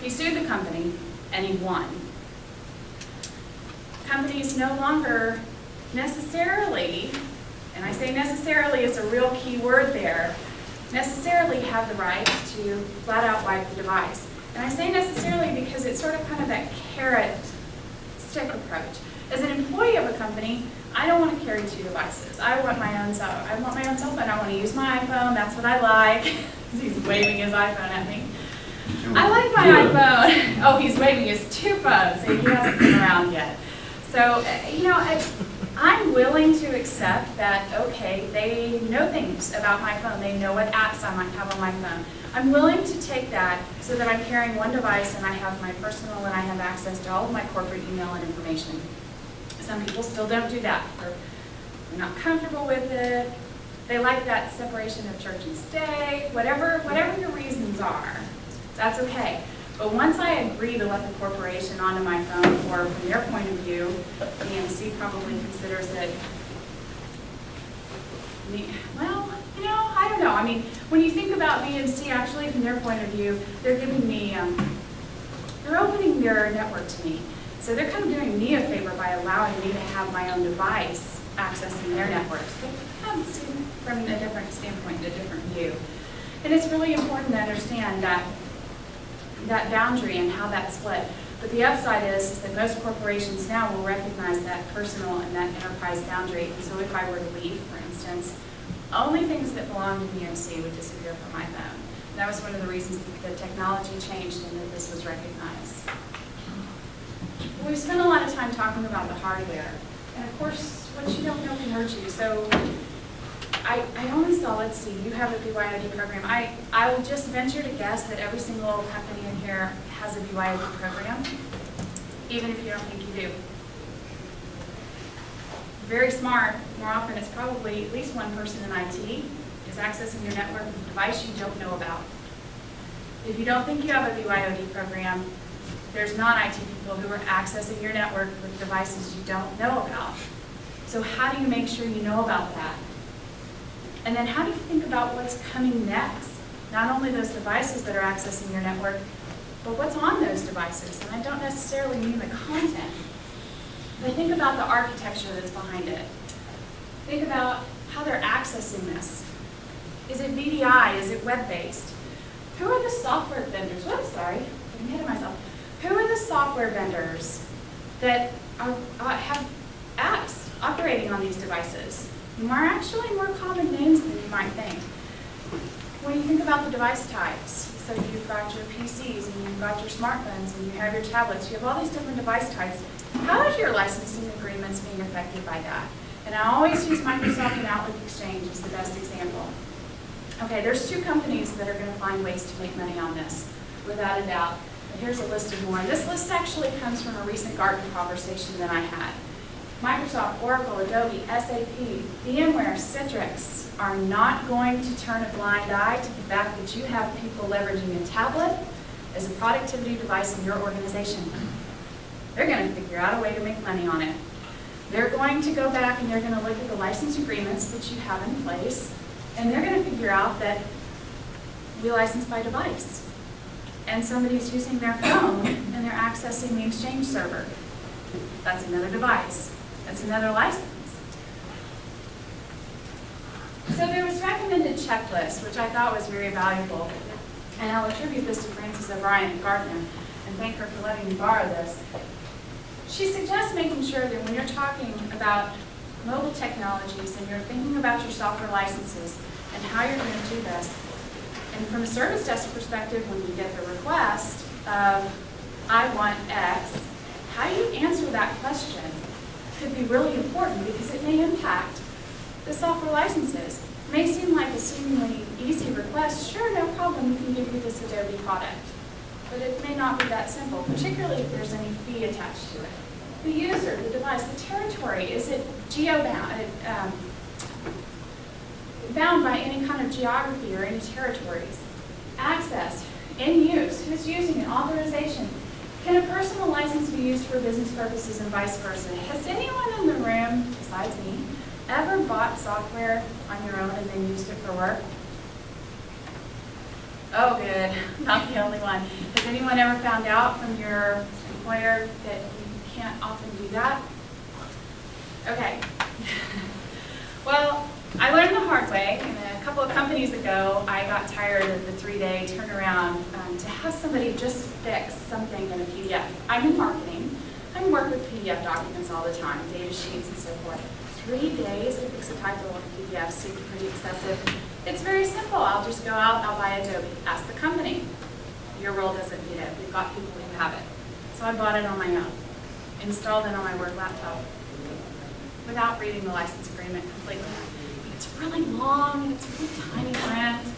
He sued the company and he won. Companies no longer necessarily, and I say necessarily is a real key word there, necessarily have the right to flat out wipe the device. And I say necessarily because it's sort of kind of that carrot stick approach. As an employee of a company, I don't want to carry two devices. I want my own cell phone. I want to use my iPhone. That's what I like. He's waving his iPhone at me. I like my iPhone. Oh, he's waving his two phones. He hasn't come around yet. So, you know, I'm willing to accept that, okay, they know things about my phone. They know what apps I might have on my phone. I'm willing to take that so that I'm carrying one device and I have my personal and I have access to all of my corporate email and information. Some people still don't do that. They're not comfortable with it. They like that separation of church and state. Whatever your reasons are, that's okay. But once I agree to let the corporation onto my phone, or from their point of view, EMC probably considers it, well, you know, I don't know. I mean, when you think about BMC, actually from their point of view, they're giving me, they're opening their network to me. So they're kind of doing me a favor by allowing me to have my own device accessing their networks. But I'm seeing from a different standpoint, a different view. And it's really important to understand that boundary and how that's split. But the upside is that most corporations now will recognize that personal and that enterprise boundary. And so if I were to leave, for instance, only things that belong to BMC would disappear from my phone. That was one of the reasons that the technology changed and that this was recognized. We've spent a lot of time talking about the hardware, and of course, what you don't know can hurt you. So I only saw, let's see, you have a BYOD program. I will just venture to guess that every single company in here has a BYOD program, even if you don't think you do. Very smart, more often it's probably at least one person in IT is accessing your network with a device you don't know about. If you don't think you have a BYOD program, there's non-IT people who are accessing your network with devices you don't know about. So how do you make sure you know about that? And then how do you think about what's coming next? Not only those devices that are accessing your network, but what's on those devices. And I don't necessarily mean the content, but think about the architecture that's behind it. Think about how they're accessing this. Is it VDI? Is it web-based? Who are the software vendors? Whoops, sorry, I'm ahead of myself. Who are the software vendors that have apps operating on these devices? Are actually more common names than you might think. When you think about the device types, so you've got your PCs and you've got your smartphones and you have your tablets, you have all these different device types. How is your licensing agreements being affected by that? And I always use Microsoft and Outlook Exchange as the best example. Okay, there's two companies that are going to find ways to make money on this, without a doubt. And here's a list of more. And this list actually comes from a recent Gartner conversation that I had. Microsoft, Oracle, Adobe, SAP, VMware, Citrix are not going to turn a blind eye to the fact that you have people leveraging a tablet as a productivity device in your organization. They're going to figure out a way to make money on it. They're going to go back and they're going to look at the license agreements that you have in place, and they're going to figure out that we license by device. And somebody's using their phone and they're accessing the Exchange server. That's another device. That's another license. So there was recommended checklist, which I thought was very valuable. And I'll attribute this to Frances O'Brien at Gartner and thank her for letting me borrow this. She suggests making sure that when you're talking about mobile technologies and you're thinking about your software licenses and how you're going to do this, and from a service desk perspective, when you get the request of, I want X, how you answer that question could be really important because it may impact the software licenses. It may seem like a seemingly easy request. Sure, no problem, we can give you this Adobe product. But it may not be that simple, particularly if there's any fee attached to it. The user, the device, the territory, is it geo-bound, bound by any kind of geography or any territories? Access, in use, who's using it, authorization. Can a personal license be used for business purposes and vice versa? Has anyone in the room, besides me, ever bought software on your own and then used it for work? Oh, good. Not the only one. Has anyone ever found out from your employer that you can't often do that? Okay. Well, I learned the hard way, and a couple of companies ago, I got tired of the 3-day turnaround to have somebody just fix something in a PDF. I'm in marketing. I work with PDF documents all the time, data sheets and so forth. 3 days to fix a typo on a PDF seems pretty excessive. It's very simple. I'll just go out, I'll buy Adobe. Ask the company. Your role doesn't need it. We've got people who have it. So I bought it on my own, installed it on my work laptop, without reading the license agreement completely. It's really long, it's really tiny print.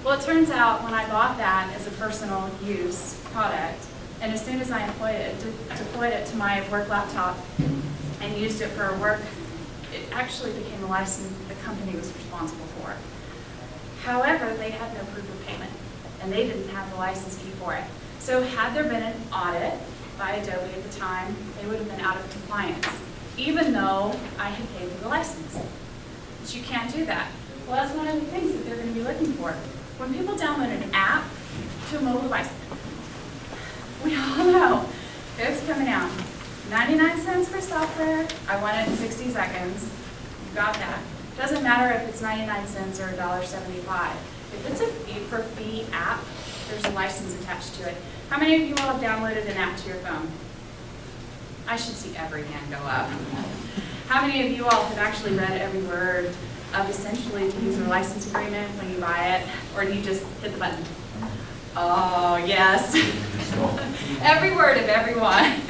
Well, it turns out when I bought that as a personal use product, and as soon as I deployed it to my work laptop and used it for work, it actually became a license the company was responsible for. However, they had no proof of payment, and they didn't have the license key for it. So had there been an audit by Adobe at the time, they would have been out of compliance, even though I had paid for the license. But you can't do that. Well, that's one of the things that they're going to be looking for. When people download an app to a mobile device, we all know it's coming out. 99 cents for software, I want it in 60 seconds. You got that. Doesn't matter if it's 99 cents or $1.75. If it's a fee-for-fee app, there's a license attached to it. How many of you all have downloaded an app to your phone? I should see every hand go up. How many of you all have actually read every word of essentially the user license agreement when you buy it, or do you just hit the button? Oh, yes. Every word of every one.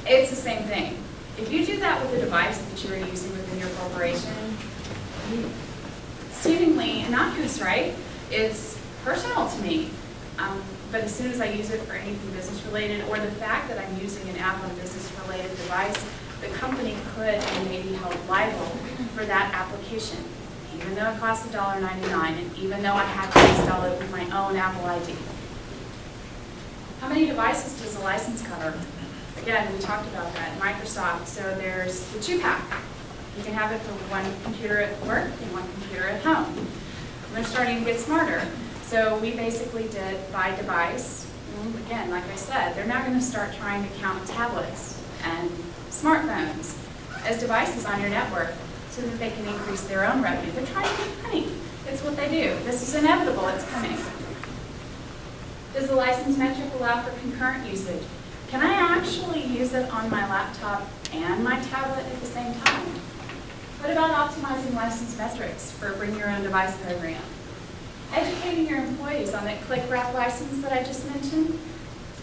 It's the same thing. If you do that with a device that you're using within your corporation, seemingly innocuous, right? It's personal to me. But as soon as I use it for anything business related, or the fact that I'm using an app on a business related device, the company could and may be held liable for that application, even though it costs $1.99, and even though I had to install it with my own Apple ID. How many devices does the license cover? Again, we talked about that, Microsoft. So there's the 2-pack. You can have it for one computer at work and one computer at home. We're starting to get smarter. So we basically did by device. Again, like I said, they're now going to start trying to count tablets and smartphones as devices on your network so that they can increase their own revenue. They're trying to make money. It's what they do. This is inevitable. It's coming. Does the license metric allow for concurrent usage? Can I actually use it on my laptop and my tablet at the same time? What about optimizing license metrics for a bring your own device program? Educating your employees on that click wrap license that I just mentioned.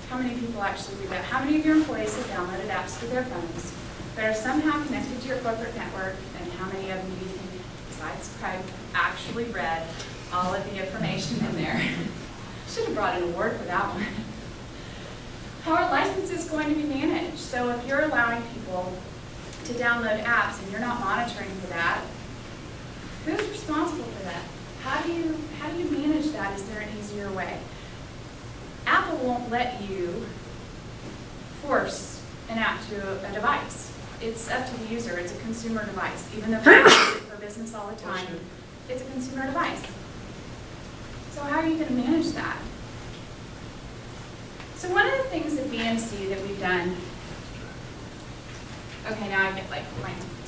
How many people actually do that? How many of your employees have downloaded apps to their phones that are somehow connected to your corporate network? And how many of them do you think, besides Craig, actually read all of the information in there? Should have brought an award for that one. How are licenses going to be managed? So if you're allowing people to download apps and you're not monitoring for that, who's responsible for that? How do you manage that? Is there an easier way? Apple won't let you force an app to a device. It's up to the user. It's a consumer device. Even though we use it for business all the time, it's a consumer device. So how are you going to manage that? So one of the things at BMC that we've done, okay, now I get like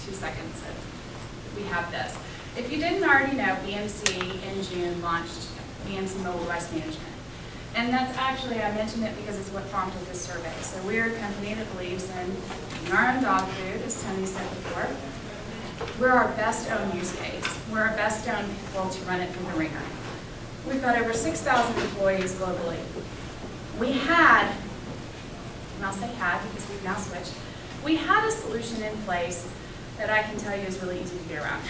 2 seconds that we have this. If you didn't already know, BMC in June launched BMC Mobile Device Management. And that's actually, I mentioned it because it's what prompted this survey. So we're a company that believes in our own dog food, as Tony said before. We're our best owned use case. We're our best owned people to run it through the ringer. We've got over 6,000 employees globally. We had, and I'll say had because we've now switched, we had a solution in place that I can tell you is really easy to get around.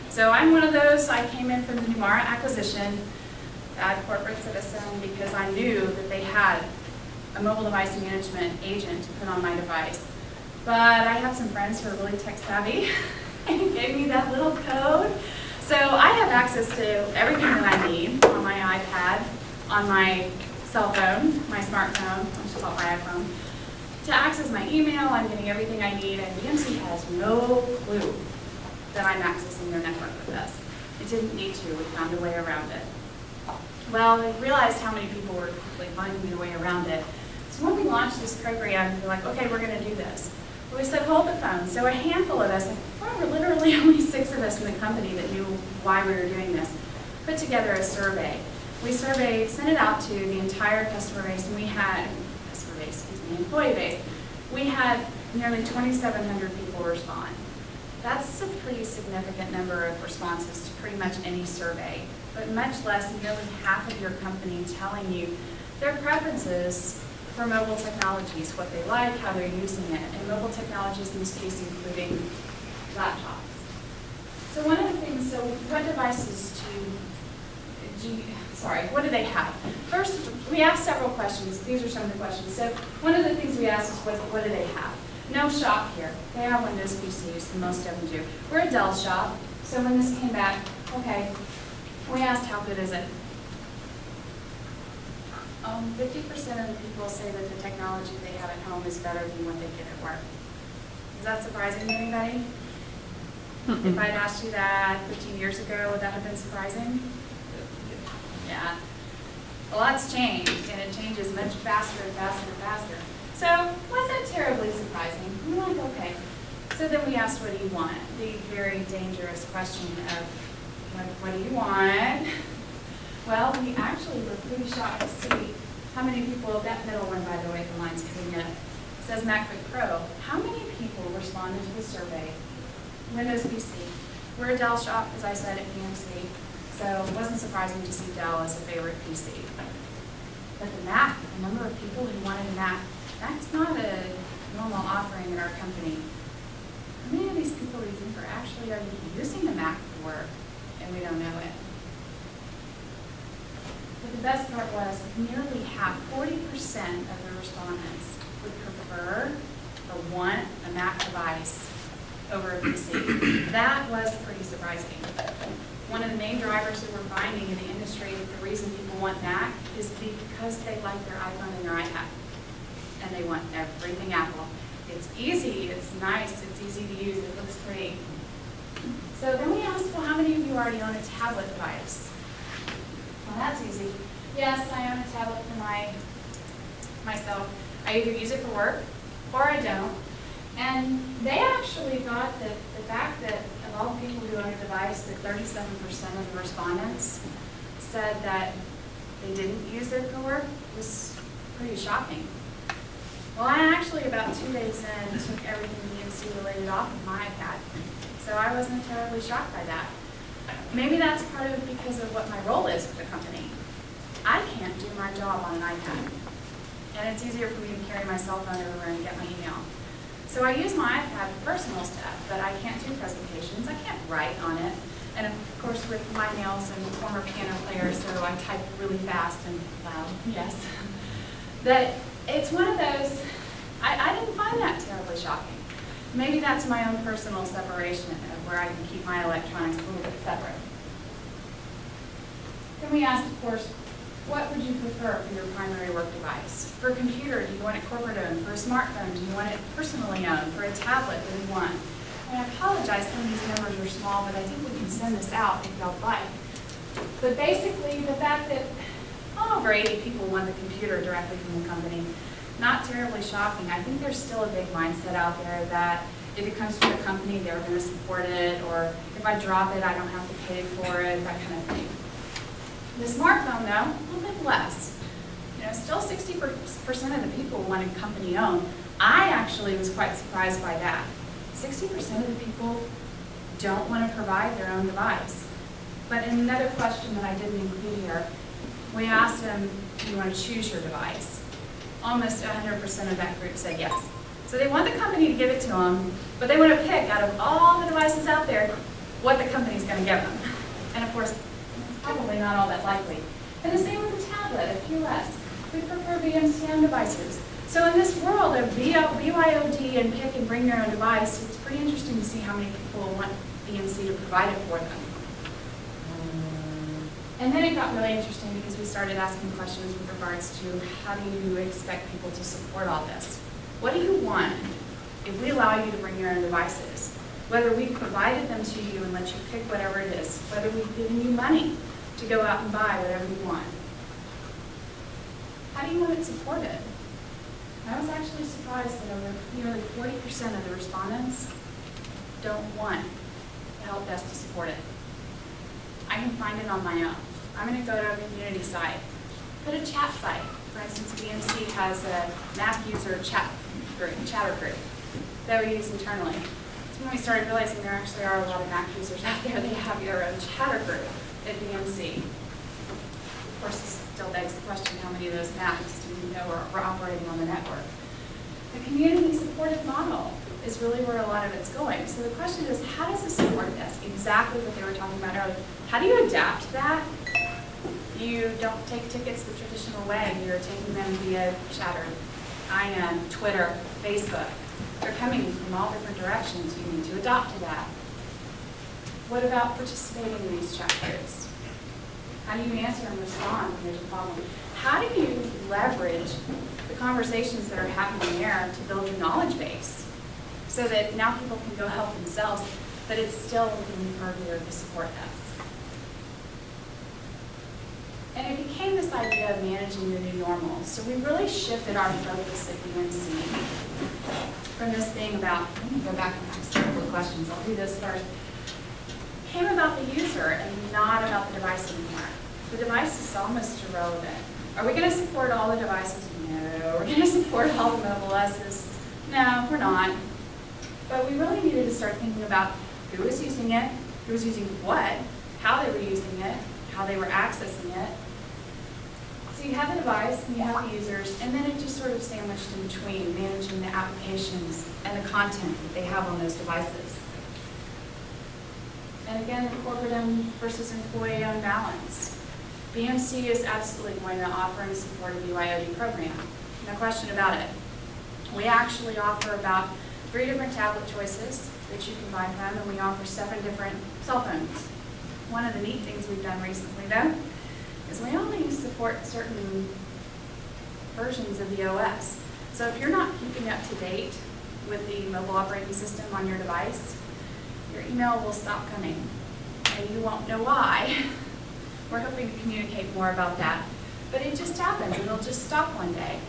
So I'm one of those, I came in from the Numara acquisition, bad corporate citizen, because I knew that they had a mobile device management agent to put on my device. But I have some friends who are really tech savvy and gave me that little code. So I have access to everything that I need on my iPad, on my cell phone, my smartphone, I should call it my iPhone. To access my email, I'm getting everything I need, and BMC has no clue that I'm accessing their network with this. It didn't need to, we found a way around it. Well, I realized how many people were quickly finding a way around it. So when we launched this program, we're like, okay, we're gonna do this. But we said, hold the phone. So a handful of us, there were literally only 6 of us in the company that knew why we were doing this, put together a survey. We surveyed, sent it out to the entire customer base, and we had, employee base, we had nearly 2,700 people respond. That's a pretty significant number of responses to pretty much any survey, but much less nearly half of your company telling you their preferences for mobile technologies, what they like, how they're using it, and mobile technologies in this case including laptops. So one of the things, so what devices what do they have? First, we asked several questions. These are some of the questions. So one of the things we asked is what do they have? No shock here. They have Windows PCs, most of them do. We're a Dell shop, so when this came back, okay, we asked how good is it? 50% of the people say that the technology they have at home is better than what they get at work. Is that surprising to anybody? If I'd asked you that 15 years ago, would that have been surprising? Yeah. A lot's changed, and it changes much faster and faster and faster. So, wasn't terribly surprising. We're like, okay. So then we asked, what do you want? The very dangerous question of, what do you want? Well, we actually were pretty shocked to see how many people, that middle one, by the way, the line's coming up, says MacBook Pro. How many people responded to the survey? Windows PC. We're a Dell shop, as I said, at BMC. So it wasn't surprising to see Dell as a favorite PC. But the Mac, the number of people who wanted a Mac, that's not a normal offering at our company. How many of these people do you think are actually using the Mac for work and we don't know it? But the best part was nearly half, 40% of the respondents would prefer or want a Mac device over a PC. That was pretty surprising. One of the main drivers that we're finding in the industry, the reason people want Mac is because they like their iPhone and their iPad. And they want everything Apple. It's easy, it's nice, it's easy to use, it looks great. So then we asked, well, how many of you already own a tablet device? Well, that's easy. Yes, I own a tablet for myself. I either use it for work or I don't. And they actually thought that the fact that of all the people who own a device, that 37% of the respondents said that they didn't use it for work was pretty shocking. Well, I actually, about 2 days in, took everything DMC related off of my iPad. So I wasn't terribly shocked by that. Maybe that's part of it because of what my role is with the company. I can't do my job on an iPad. And it's easier for me to carry my cell phone everywhere and get my email. So I use my iPad for personal stuff, but I can't do presentations. I can't write on it. And of course, with my nails and former piano player, so I type really fast and loud, yes. That it's one of those, I didn't find that terribly shocking. Maybe that's my own personal separation of where I can keep my electronics a little bit separate. Then we asked, of course, what would you prefer for your primary work device? For a computer, do you want it corporate owned? For a smartphone, do you want it personally owned? For a tablet, what do you want? And I apologize, some of these numbers are small, but I think we can send this out if y'all like. But basically, the fact that over 80 people want the computer directly from the company, not terribly shocking. I think there's still a big mindset out there that if it comes from the company, they're going to support it, or if I drop it, I don't have to pay for it, that kind of thing. The smartphone, though, a little bit less. Still 60% of the people wanted company-owned. I actually was quite surprised by that. 60% of the people don't want to provide their own device. But in another question that I didn't include here, we asked them, do you want to choose your device? Almost 100% of that group said yes. So they want the company to give it to them, but they want to pick out of all the devices out there what the company's going to give them. And of course, it's probably not all that likely. And the same with the tablet, a few less. We prefer BMCM devices. So in this world of BYOD and pick and bring your own device, it's pretty interesting to see how many people want BMC to provide it for them. And then it got really interesting because we started asking questions with regards to how do you expect people to support all this? What do you want if we allow you to bring your own devices? Whether we've provided them to you and let you pick whatever it is, whether we've given you money to go out and buy whatever you want. How do you want it supported? I was actually surprised that over nearly 40% of the respondents don't want the help desk to support it. I can find it on my own. I'm going to go to a community site, put a chat site. For instance, BMC has a Mac user chatter group that we use internally. So when we started realizing there actually are a lot of Mac users out there, they have their own chatter group at BMC. Of course, this still begs the question, how many of those Macs do we know are operating on the network? The community-supported model is really where a lot of it's going. So the question is, how does this support this? Exactly what they were talking about earlier. How do you adapt that? You don't take tickets the traditional way. You're taking them via chatter, IM, Twitter, Facebook. They're coming from all different directions. You need to adapt to that. What about participating in these chat groups? How do you answer and respond when there's a problem? How do you leverage the conversations that are happening there to build your knowledge base so that now people can go help themselves, but it's still within the purview of the support desk? And it became this idea of managing the new normal. So we really shifted our focus at BMC from this being about, let me go back and ask a couple of questions. I'll do this first. It came about the user and not about the device anymore. The device is almost irrelevant. Are we going to support all the devices? No. We're going to support all the mobile S's? No, we're not. But we really needed to start thinking about who was using it, who was using what, how they were using it, how they were accessing it. So you have the device, and you have the users, and then it just sort of sandwiched in between, managing the applications and the content that they have on those devices. And again, the corporate-owned versus employee-owned balance. BMC is absolutely going to offer and support a BYOD program. No question about it. We actually offer about 3 different tablet choices that you can buy from, and we offer 7 different cell phones. One of the neat things we've done recently, though, is we only support certain versions of the OS. So if you're not keeping up to date with the mobile operating system on your device, your email will stop coming, and you won't know why. We're hoping to communicate more about that. But it just happens, it'll just stop one day,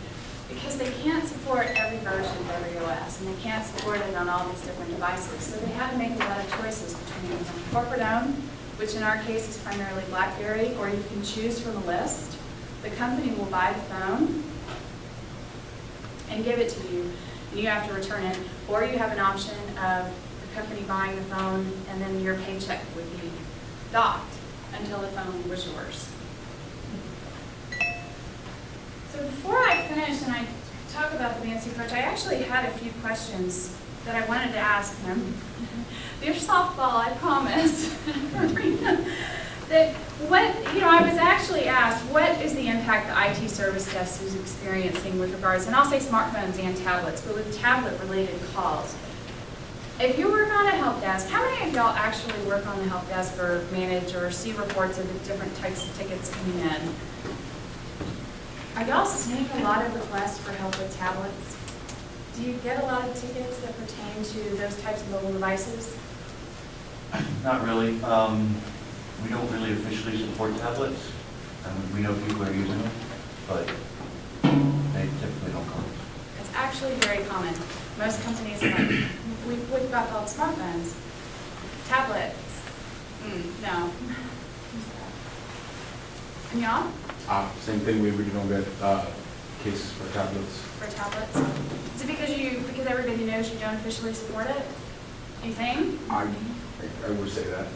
because they can't support every version of every OS, and they can't support it on all these different devices. So they had to make a lot of choices between corporate-owned, which in our case is primarily BlackBerry, or you can choose from a list. The company will buy the phone and give it to you, and you have to return it. Or you have an option of the company buying the phone, and then your paycheck would be docked until the phone was yours. So before I finish and I talk about the BMC approach, I actually had a few questions that I wanted to ask them. They're softball, I promise. I was actually asked, what is the impact the IT service desk is experiencing with regards, and I'll say smartphones and tablets, but with tablet-related calls. If you work on a help desk, how many of y'all actually work on the help desk or manage or see reports of the different types of tickets coming in? Are y'all seeing a lot of requests for help with tablets? Do you get a lot of tickets that pertain to those types of mobile devices? Not really. We don't really officially support tablets. We know people are using them, but they typically don't come. It's actually very common. Most companies are like, we've got called smartphones, tablets. No. And y'all? Same thing, we don't get cases for tablets. For tablets? Is it because everybody knows you don't officially support it? You think? I would say that.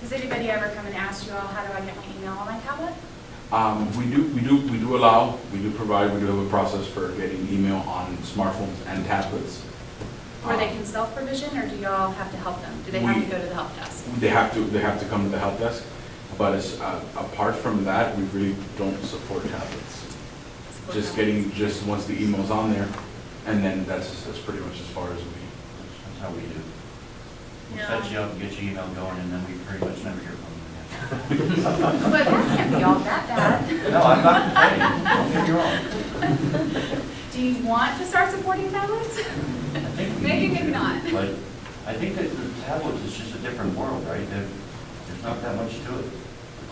Does anybody ever come and ask you all, how do I get my email on my tablet? We do allow, we do provide, we do have a process for getting email on smartphones and tablets. Where they can self-provision, or do y'all have to help them? Do they have to go to the help desk? They have to come to the help desk, but apart from that, we really don't support tablets. Just once the email's on there, and then that's pretty much as far as we. That's how we do. We'll Yeah. set you up and get your email going, and then we pretty much never hear from them again. But that can't be all that bad. No, I'm not complaining. Don't get me wrong. Do you want to start supporting tablets? I think we Maybe, need maybe to, not. But I think that the tablets is just a different world, right? There's not that much to it.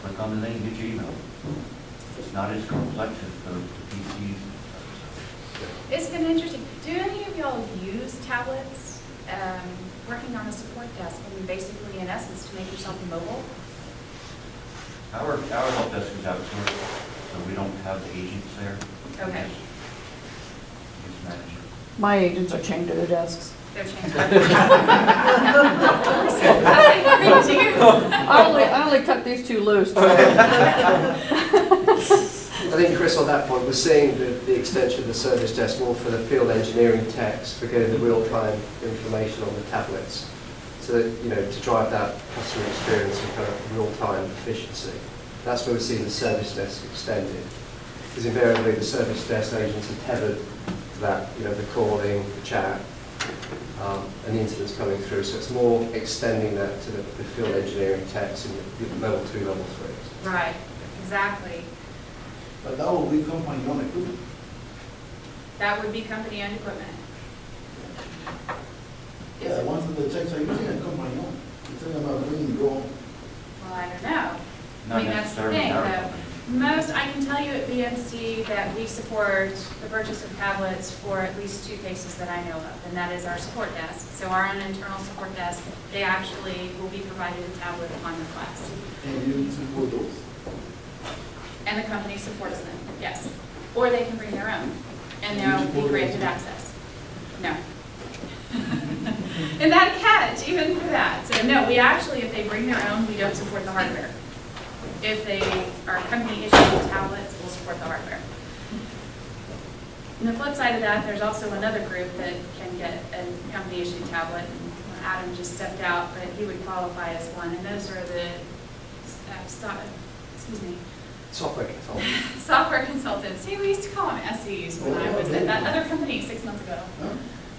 Click on the thing and get your email. It's not as complex as the PCs. It's been interesting. Do any of y'all use tablets working on a support desk? I mean, basically, in essence, to make yourself mobile? Our help desk is outsourced, so we don't have the agents there. Okay. We just manage it. My agents are chained to their desks. They're changing. I only cut these two loose. I think, Chris, on that point, we're seeing the extension of the service desk more for the field engineering techs for getting the real-time information on the tablets. So that, to drive that customer experience and kind of real-time efficiency. That's where we're seeing the service desk extended. Because invariably the service desk agents are tethered to that, the calling, the chat, and the incidents coming through. So it's more extending that to the field engineering techs in the level 2, level 3. Right, exactly. But that will be company-owned equipment. That would be company-owned equipment. Yeah, the ones that the techs are using are company-owned. You're talking about bringing your own. Well, I don't know. Not I mean, that's the necessarily thing, our though. company. I can tell you at BMC that we support the purchase of tablets for at least 2 cases that I know of, and that is our support desk. So our own internal support desk, they actually will be provided a tablet upon request. And you support those. And the company supports them, yes. Or they can bring their own, and they'll be granted access. No. And that catch, even for that. So no, we actually, if they bring their own, we don't support the hardware. If they are company issued tablets, we'll support the hardware. On the flip side of that, there's also another group that can get a company issued tablet. Adam just stepped out, but he would qualify as one, and those are the, Software consultant. software consultants. See, we used to call them SEs when I was at that other company 6 months ago.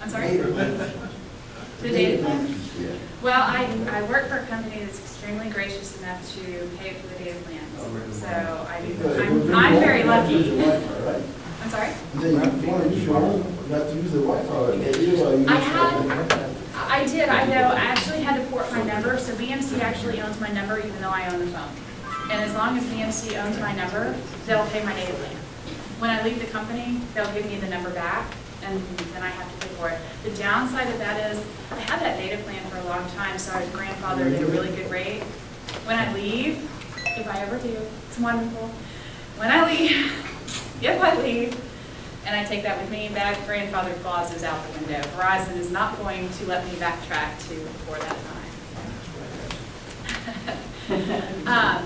I'm sorry? The data plan? Yeah. Well, I work for a company that's extremely gracious enough to pay for the data plan. So I'm very lucky. I'm sorry? Then you want to use your own, you have to use the Wi-Fi. I did, I know, I actually had to port my number, so BMC actually owns my number even though I own the phone. And as long as BMC owns my number, they'll pay my data plan. When I leave the company, they'll give me the number back, and then I have to pay for it. The downside of that is, I had that data plan for a long time, so I was grandfathered at a really good rate. When I leave, if I ever do, it's wonderful. When I leave, if I leave, and I take that with me, that grandfather clause is out the window. Verizon is not going to let me backtrack to before that time.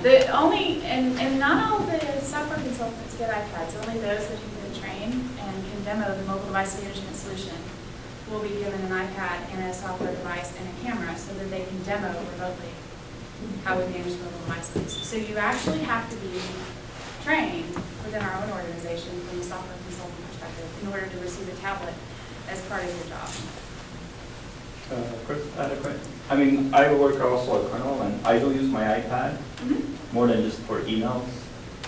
The only, and not all the software consultants get iPads, only those that have been trained and can demo the mobile device management solution will be given an iPad and a software device and a camera so that they can demo remotely how we manage mobile devices. So you actually have to be trained within our own organization from a software consultant perspective in order to receive a tablet as part of your job. Chris, I had a question. I mean, I work also at Kernel, and I do use my iPad more than just for emails,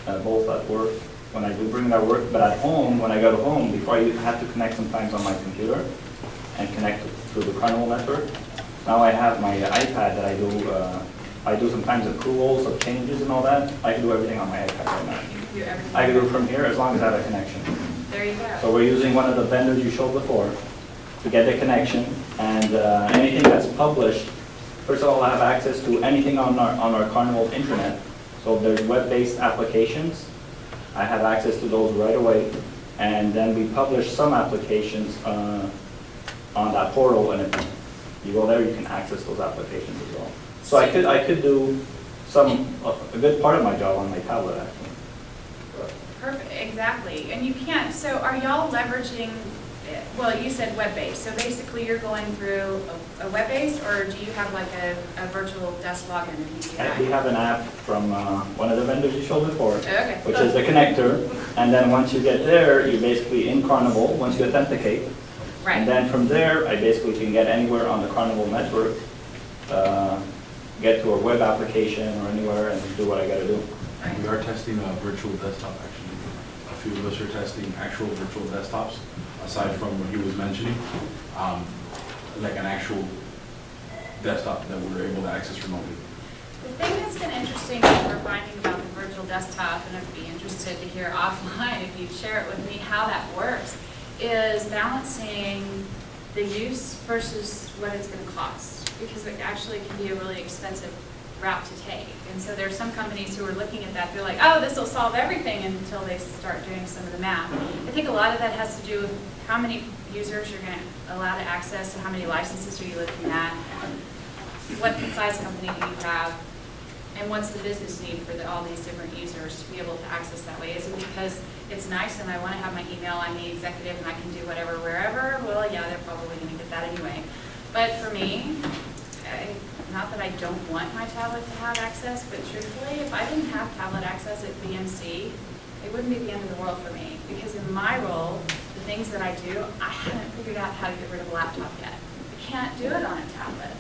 both at work when I do bring it at work, but at home, when I go to home, before I have to connect sometimes on my computer and connect to the Kernel network. Now I have my iPad that I do sometimes approvals of changes and all that. I can do everything on my iPad right now. Do everything. I can do it from here as long as I have a connection. There you go. So we're using one of the vendors you showed before to get the connection, and anything that's published, first of all, I have access to anything on our Carnival intranet. So if there's web-based applications, I have access to those right away. And then we publish some applications on that portal, and if you go there, you can access those applications as well. So I could do a good part of my job on my tablet, actually. Perfect, exactly. And you can't, so are y'all leveraging, well, you said web-based, so basically you're going through a web-based, or do you have like a virtual desk login in HDI? We have an app from one of the vendors you showed before, Okay. which is the connector. And then once you get there, you're basically in Carnival, once you authenticate. Right. And then from there, I basically can get anywhere on the Carnival network, get to a web application or anywhere and do what I gotta do. We are testing a virtual desktop, actually. A few of us are testing actual virtual desktops, aside from what he was mentioning, like an actual desktop that we're able to access remotely. The thing that's been interesting that we're finding about the virtual desktop, and I'd be interested to hear offline if you'd share it with me how that works, is balancing the use versus what it's going to cost, because it actually can be a really expensive route to take. And so there's some companies who are looking at that, they're like, oh, this will solve everything, until they start doing some of the math. I think a lot of that has to do with how many users you're going to allow to access, so how many licenses are you looking at, what size company do you have, and what's the business need for all these different users to be able to access that way? Is it because it's nice and I want to have my email, I'm the executive and I can do whatever wherever? Well, yeah, they're probably going to get that anyway. But for me, not that I don't want my tablet to have access, but truthfully, if I didn't have tablet access at BMC, it wouldn't be the end of the world for me. Because in my role, the things that I do, I haven't figured out how to get rid of a laptop yet. I can't do it on a tablet.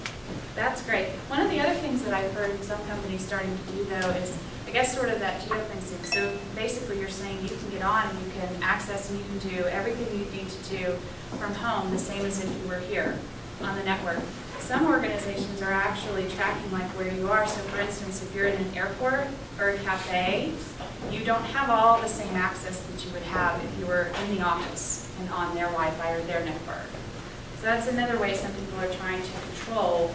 That's great. One of the other things that I've heard some companies starting to do, though, is, I guess, sort of that geofencing. So basically, you're saying you can get on and you can access and you can do everything you need to do from home, the same as if you were here on the network. Some organizations are actually tracking like where you are. So for instance, if you're in an airport or a cafe, you don't have all the same access that you would have if you were in the office and on their Wi-Fi or their network. So that's another way some people are trying to control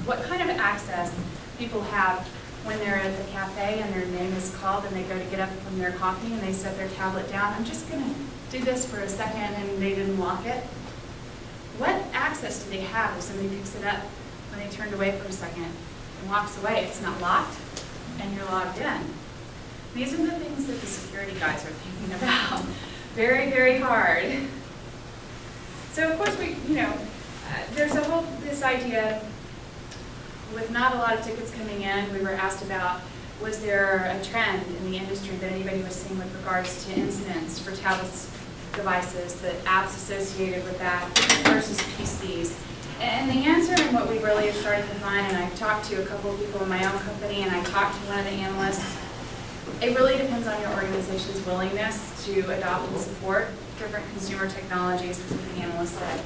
what kind of access people have when they're at the cafe and their name is called and they go to get up from their coffee and they set their tablet down. I'm just going to do this for a second, and they didn't lock it. What access do they have if somebody picks it up when they turned away for a second and walks away? It's not locked. And you're logged in. These are the things that the security guys are thinking about very, very hard. So of course there's this idea with not a lot of tickets coming in. We were asked about, was there a trend in the industry that anybody was seeing with regards to incidents for tablets devices, the apps associated with that versus PCs? And the answer, and what we really have started to find, and I've talked to a couple of people in my own company, and I talked to one of the analysts, it really depends on your organization's willingness to adopt and support different consumer technologies, as the analyst said.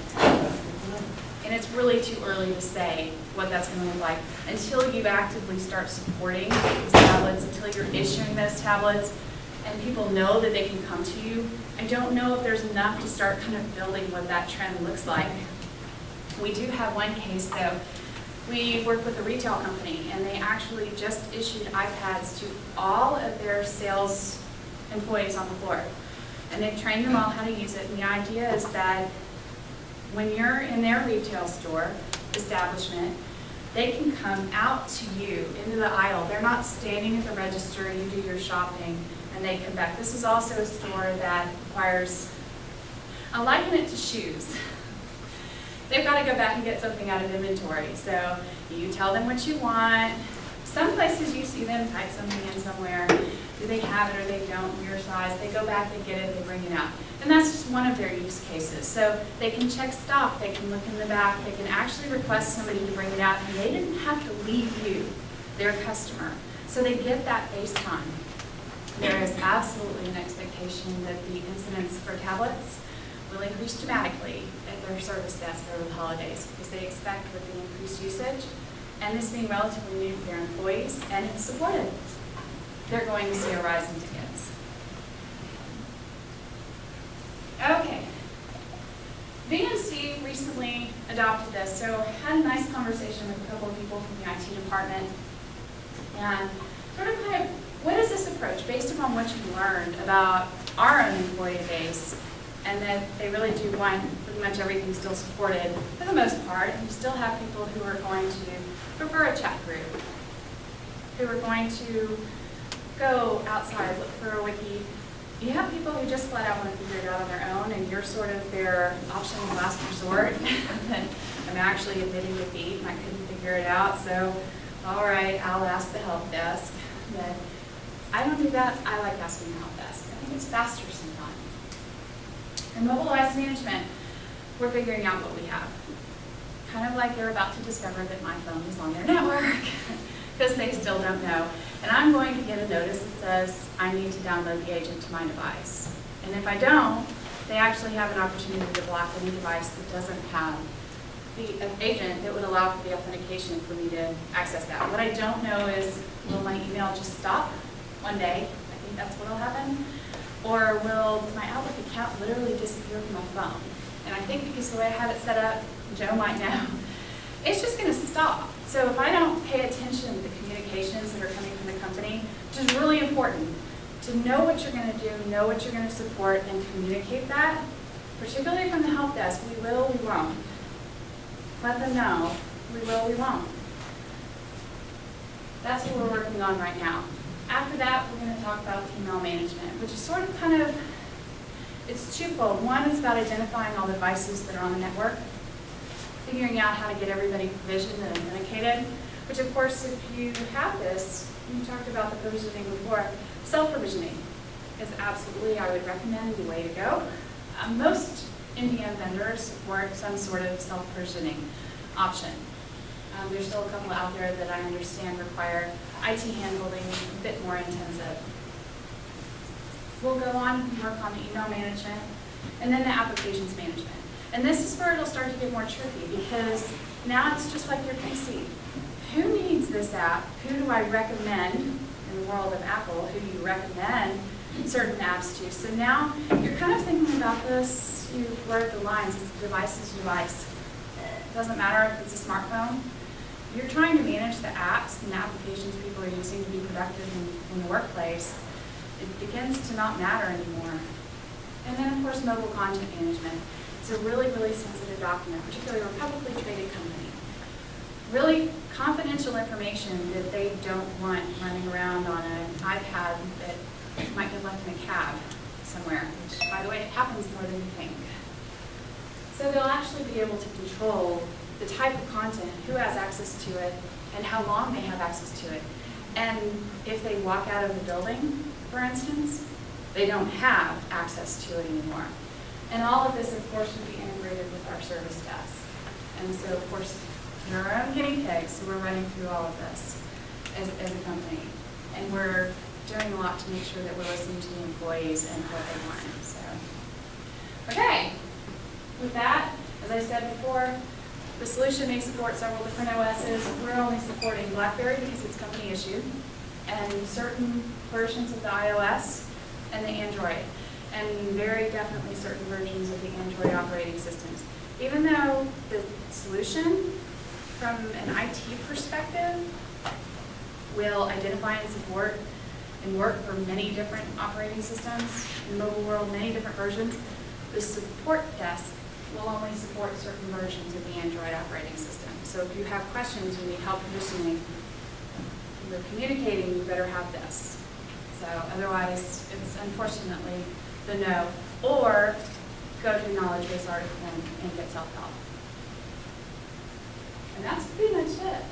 And it's really too early to say what that's going to look like until you actively start supporting these tablets, until you're issuing those tablets, and people know that they can come to you. I don't know if there's enough to start kind of building what that trend looks like. We do have one case, though. We work with a retail company, and they actually just issued iPads to all of their sales employees on the floor. And they've trained them all how to use it. And the idea is that when you're in their retail store establishment, they can come out to you into the aisle. They're not standing at the register, you do your shopping, and they come back. This is also a store that requires, I liken it to shoes. They've got to go back and get something out of inventory. So you tell them what you want. Some places you see them type something in somewhere. Do they have it or they don't, your size? They go back, they get it, they bring it out. And that's just one of their use cases. So they can check stock, they can look in the back, they can actually request somebody to bring it out, and they didn't have to leave you, their customer. So they get that face time. There is absolutely an expectation that the incidents for tablets will increase dramatically at their service desk over the holidays, because they expect with the increased usage, and this being relatively new to their employees, and it's supported, they're going to see a rise in tickets. Okay. VNC recently adopted this, so had a nice conversation with a couple of people from the IT department, and sort of kind of, what is this approach based upon what you learned about our own employee base, and that they really do want pretty much everything still supported for the most part. You still have people who are going to prefer a chat group, who are going to go outside, look for a wiki. You have people who just flat out want to figure it out on their own, and you're sort of their option of last resort. And I'm actually admitting defeat, and I couldn't figure it out, so all right, I'll ask the help desk. But I don't do that. I like asking the help desk. I think it's faster sometimes. In mobile device management, we're figuring out what we have. Kind of like they're about to discover that my phone is on their network, because they still don't know. And I'm going to get a notice that says I need to download the agent to my device. And if I don't, they actually have an opportunity to block any device that doesn't have the agent that would allow for the authentication for me to access that. What I don't know is, will my email just stop one day? I think that's what will happen. Or will my Outlook account literally disappear from my phone? And I think because the way I have it set up, Joe might know, it's just going to stop. So if I don't pay attention to the communications that are coming from the company, which is really important, to know what you're going to do, know what you're going to support, and communicate that, particularly from the help desk, we will, we won't. Let them know, we will, we won't. That's what we're working on right now. After that, we're going to talk about email management, which is sort of kind of, it's twofold. One is about identifying all the devices that are on the network, figuring out how to get everybody provisioned and authenticated, which of course, if you have this, you talked about the provisioning before, self-provisioning is absolutely, I would recommend, the way to go. Most NDM vendors support some sort of self-provisioning option. There's still a couple out there that I understand require IT handholding a bit more intensive. We'll go on and work on the email management and then the applications management. And this is where it'll start to get more tricky, because now it's just like your PC. Who needs this app? Who do I recommend in the world of Apple? Who do you recommend certain apps to? So now you're kind of thinking about this, you blur the lines, it's device to device. It doesn't matter if it's a smartphone. You're trying to manage the apps and the applications people are using to be productive in the workplace. It begins to not matter anymore. And then, of course, mobile content management. It's a really, really sensitive document, particularly a publicly traded company. Really confidential information that they don't want running around on iPad that might get left in a cab somewhere, which, by the way, it happens more than you think. So they'll actually be able to control the type of content, who has access to it, and how long they have access to it. And if they walk out of the building, for instance, they don't have access to it anymore. And all of this, of course, would be integrated with our service desk. And so, of course, we're our own guinea pigs, so we're running through all of this as a company. And we're doing a lot to make sure that we're listening to the employees and what they want. So, okay. With that, as I said before, the solution may support several different OSs. We're only supporting BlackBerry because it's company issued, and certain versions of the iOS and the Android, and very definitely certain versions of the Android operating systems. Even though the solution from an IT perspective will identify and support and work for many different operating systems, in the mobile world, many different versions, the support desk will only support certain versions of the Android operating system. So if you have questions, you need help provisioning, you're communicating, you better have this. So otherwise, it's unfortunately the no. Or go to a knowledge base article and get self-help. And that's pretty much it.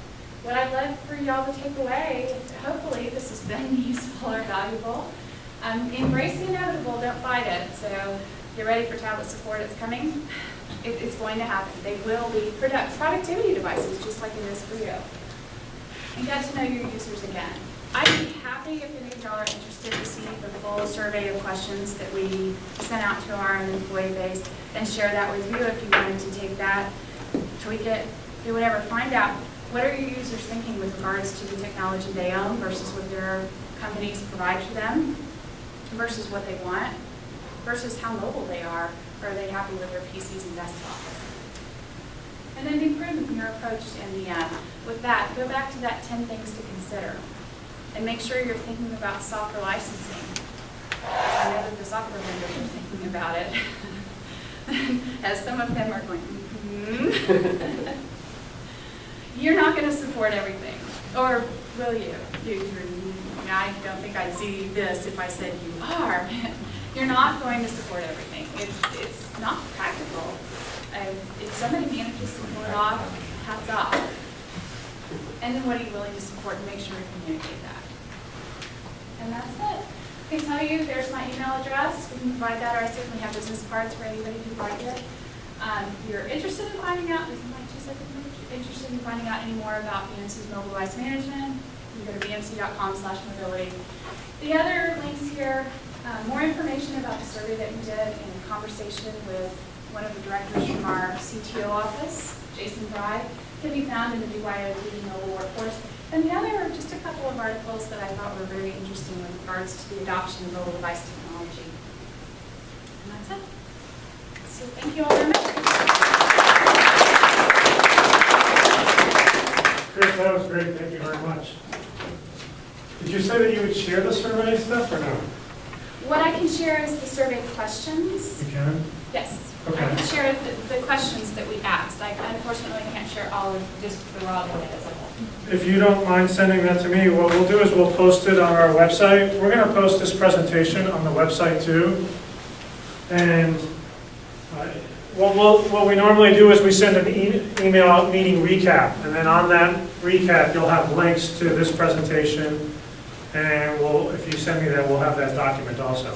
What I'd love for y'all to take away, hopefully this has been useful or valuable. Embrace the inevitable, don't fight it. So get ready for tablet support, it's coming. It's going to happen. They will be productivity devices, just like it is for you. And get to know your users again. I'd be happy if any of y'all are interested to see the full survey of questions that we sent out to our employee base and share that with you if you wanted to take that, tweak it, do whatever. Find out what are your users thinking with regards to the technology they own versus what their companies provide for them versus what they want versus how mobile they are. Or are they happy with their PCs and desktops? And then be prudent in your approach in the end. With that, go back to that 10 things to consider. And make sure you're thinking about software licensing. I know that the software vendors are thinking about it. As some of them are going, You're not going to support everything. Or will you? I don't think I'd see this if I said you are. You're not going to support everything. It's not practical. If somebody manages to pull it off, hats off. And then what are you willing to support and make sure to communicate that? And that's it. I can tell you there's my email address. We can provide that, or I certainly have business cards for anybody who'd like it. If you're interested in finding out, interested in finding out any more about BMC's mobile device management, you can go to bmc.com/mobility. The other links here, more information about the survey that we did and a conversation with one of the directors from our CTO office, Jason Fry, can be found in the BYOD Mobile Workforce. And the other, just a couple of articles that I thought were very interesting with regards to the adoption of mobile device technology. And that's it. So thank you all very much. Chris, that was great. Thank you very much. Did you say that you would share the survey stuff or no? What I can share is the survey questions. You can? Yes. Okay. I can share the questions that we asked. I unfortunately can't share all of just the raw data as a whole. If you don't mind sending that to me, what we'll do is we'll post it on our website. We're going to post this presentation on the website too. And what we normally do is we send an email out meeting recap. And then on that recap, you'll have links to this presentation. And if you send me that, we'll have that document also.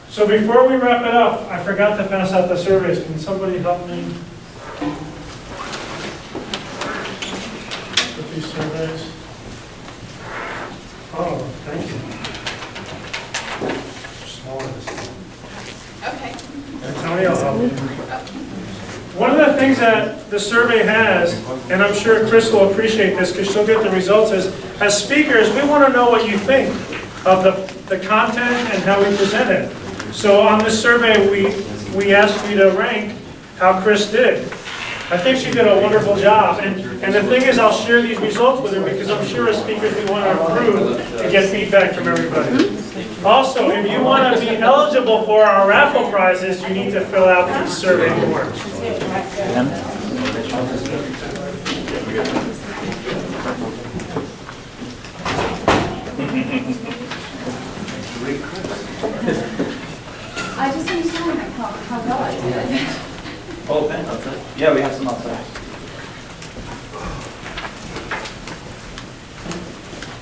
So before we wrap it up, I forgot to pass out the surveys. Can somebody help me with these surveys? Oh, thank you. Smaller this time. Okay. And Tony, I'll help you. One of the things that the survey has, and I'm sure Chris will appreciate this because she'll get the results, is as speakers, we want to know what you think of the content and how we present it. So on this survey, we asked you to rank how Chris did. I think she did a wonderful job. And the thing is, I'll share these results with her because I'm sure as speakers we want to improve to get feedback from everybody. Also, if you want to be eligible for our raffle prizes, you need to fill out these survey forms. I just want to tell you how well I did. Oh, Ben, outside? Yeah, we have some outside.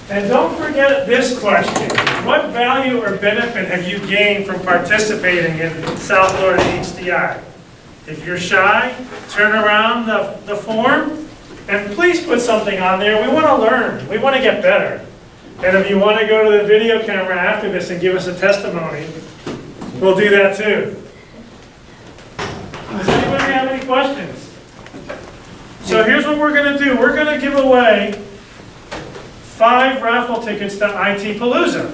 And don't forget this question. What value or benefit have you gained from participating in South Florida HDI? If you're shy, turn around the form and please put something on there. We want to learn. We want to get better. And if you want to go to the video camera after this and give us a testimony, we'll do that too. Does anybody have any questions? So here's what we're going to do. We're going to give away 5 raffle tickets to IT Palooza.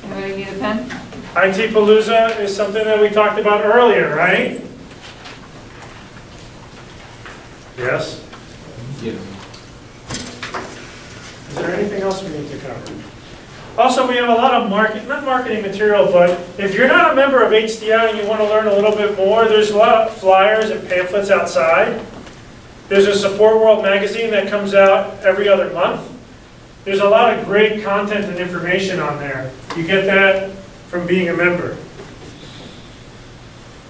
Anybody need a pen? IT Palooza is something that we talked about earlier, right? Yes? Yes. Is there anything else we need to cover? Also, we have a lot of not marketing material, but if you're not a member of HDI and you want to learn a little bit more, there's a lot of flyers and pamphlets outside. There's a Support World magazine that comes out every other month. There's a lot of great content and information on there. You get that from being a member.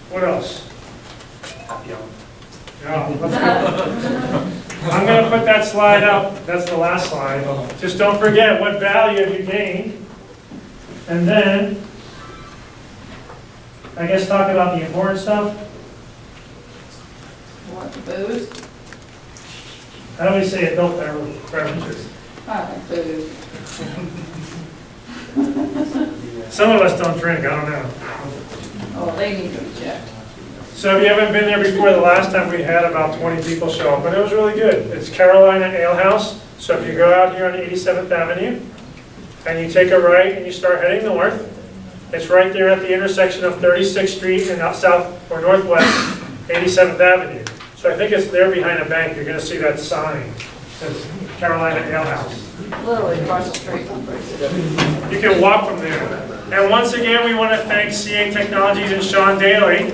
What else? No, let's go. I'm going to put that slide up. That's the last slide. Just don't forget what value have you gained. And then, I guess talk about the important stuff. What, booze? How do we say adult beverages? Booze. Some of us don't drink, I don't know. Oh, they need to be checked. So if you haven't been there before, the last time we had about 20 people show up, but it was really good. It's Carolina Ale House. So if you go out here on 87th Avenue and you take a right and you start heading north, it's right there at the intersection of 36th Street and south or northwest 87th Avenue. So I think it's there behind a bank. You're going to see that sign. It says Carolina Ale House. Literally across the street. You can walk from there. And once again, we want to thank CA Technologies and Sean Daly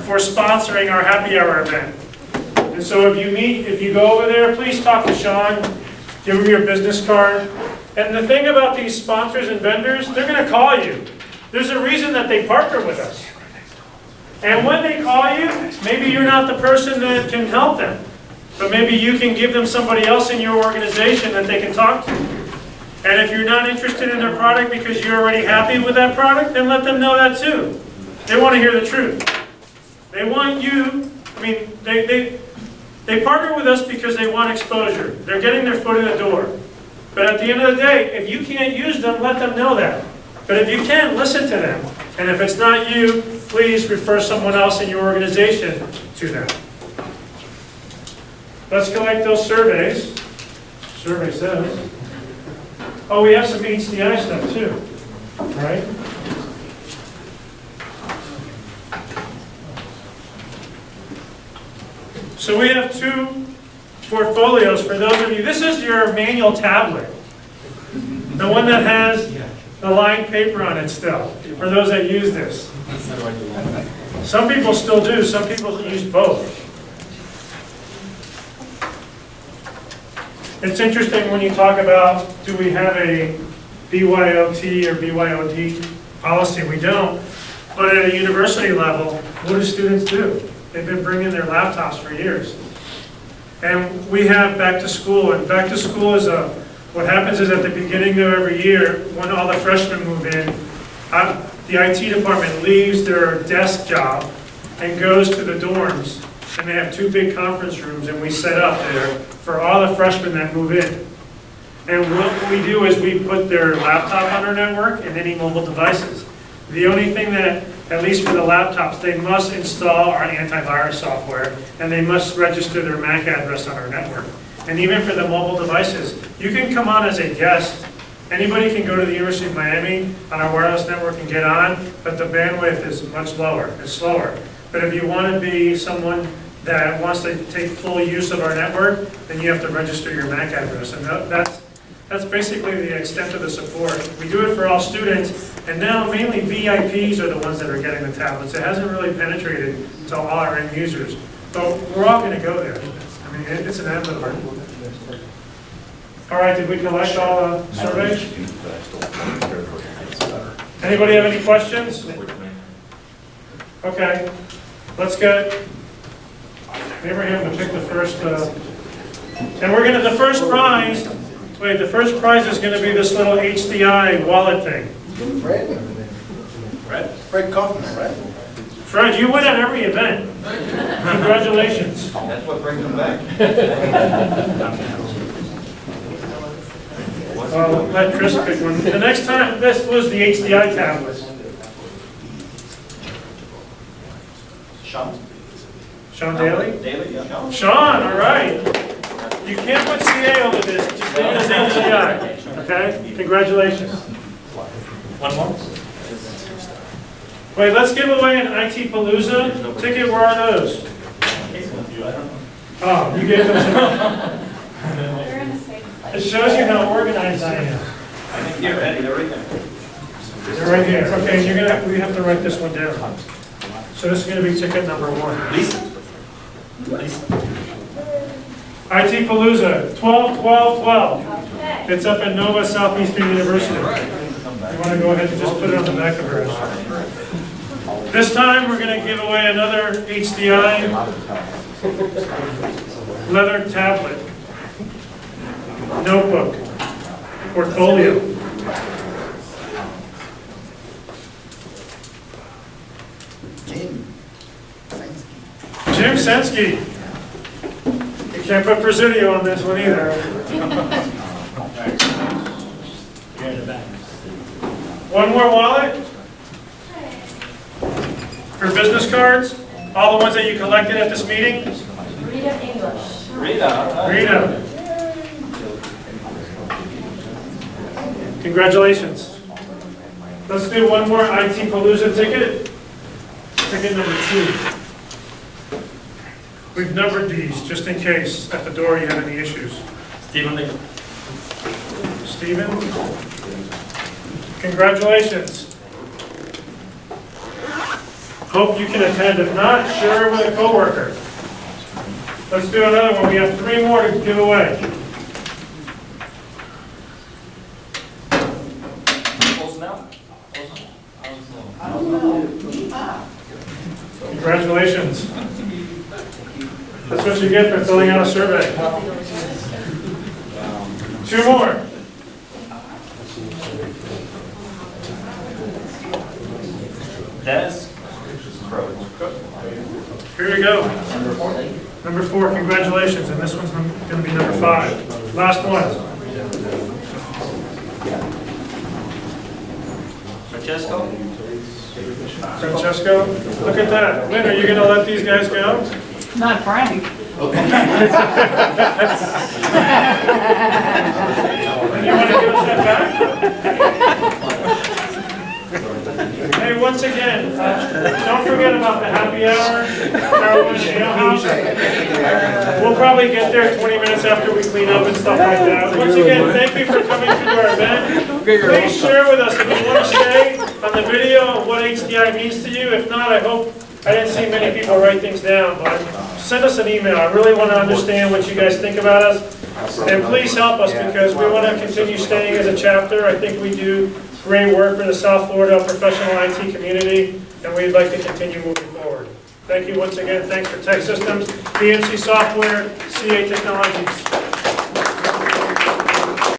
for sponsoring our happy hour event. And so if you go over there, please talk to Sean, give him your business card. And the thing about these sponsors and vendors, they're going to call you. There's a reason that they partner with us. And when they call you, maybe you're not the person that can help them, but maybe you can give them somebody else in your organization that they can talk to. And if you're not interested in their product because you're already happy with that product, then let them know that too. They want to hear the truth. They want you, I mean, they partner with us because they want exposure. They're getting their foot in the door. But at the end of the day, if you can't use them, let them know that. But if you can, listen to them. And if it's not you, please refer someone else in your organization to them. Let's collect those surveys. Survey says. Oh, we have some HDI stuff too, right? So we have 2 portfolios for those of you. This is your manual tablet. The one that has the lined paper on it still, for those that use this. Some people still do, some people use both. It's interesting when you talk about, do we have a BYOT or BYOD policy? We don't. But at a university level, what do students do? They've been bringing their laptops for years. And we have back to school, and back to school is what happens is at the beginning of every year, when all the freshmen move in, the IT department leaves their desk job and goes to the dorms, and they have 2 big conference rooms, and we set up there for all the freshmen that move in. And what we do is we put their laptop on our network and any mobile devices. The only thing that, at least for the laptops, they must install our antivirus software, and they must register their MAC address on our network. And even for the mobile devices, you can come on as a guest. Anybody can go to the University of Miami on our wireless network and get on, but the bandwidth is much lower, it's slower. But if you want to be someone that wants to take full use of our network, then you have to register your MAC address. And that's basically the extent of the support. We do it for all students, and now mainly VIPs are the ones that are getting the tablets. It hasn't really penetrated to all our end users, but we're all going to go there. I mean, it's an effort. All right, did we collect all the surveys? Anybody have any questions? Okay, let's get Abraham to pick the first, and we're gonna, the first prize is gonna be this little HDI wallet thing. Fred Kaufman, right? Fred, you win at every event. Congratulations. That's what brings them back. Well, let Chris pick one. The next time, this was the HDI tablet. Sean Daly? Daily, yeah. Sean, all right. You can't put CA over this, just leave it as HDI, okay? Congratulations. One more? Wait, let's give away an IT Palooza ticket. Where are those? Oh, you gave them to They're in the same place. It shows you how organized I am. I think you're ready, they're right there. They're right here. Okay, we have to write this one down. So this is gonna be ticket number 1. Lisa? IT Palooza, 12-12-12. It's up at Nova Southeastern University. You want to go ahead and just put it on the back of hers. This time, we're going to give away another HDI leather tablet, notebook, portfolio. Jim Sensky. You can't put Presidio on this one either. One more wallet for business cards, all the ones that you collected at this meeting. Rita English. Rita. Congratulations. Let's do one more IT Palooza ticket. Ticket number 2. We've numbered these just in case at the door you have any issues. Stephen? Congratulations. Hope you can attend. If not, share with a coworker. Let's do another one. We have 3 more to give away. Congratulations. That's what you get for filling out a survey. 2 more. Dennis? Here we go. Number 4, congratulations. And this one's going to be number 5. Last one. Francesco, look at that. Lynn, are you going to let these guys go? Not Frank. And you want to give us that back? Hey, once again, don't forget about the happy hour. Carolina Alehouse. We'll probably get there 20 minutes after we clean up and stuff like that. Once again, thank you for coming to our event. Please share with us if you want to say on the video what HDI means to you. If not, I didn't see many people write things down, but send us an email. I really want to understand what you guys think about us. And please help us because we want to continue staying as a chapter. I think we do great work for the South Florida professional IT community, and we'd like to continue moving forward. Thank you once again. Thanks for Tech Systems, BMC Software, CA Technologies.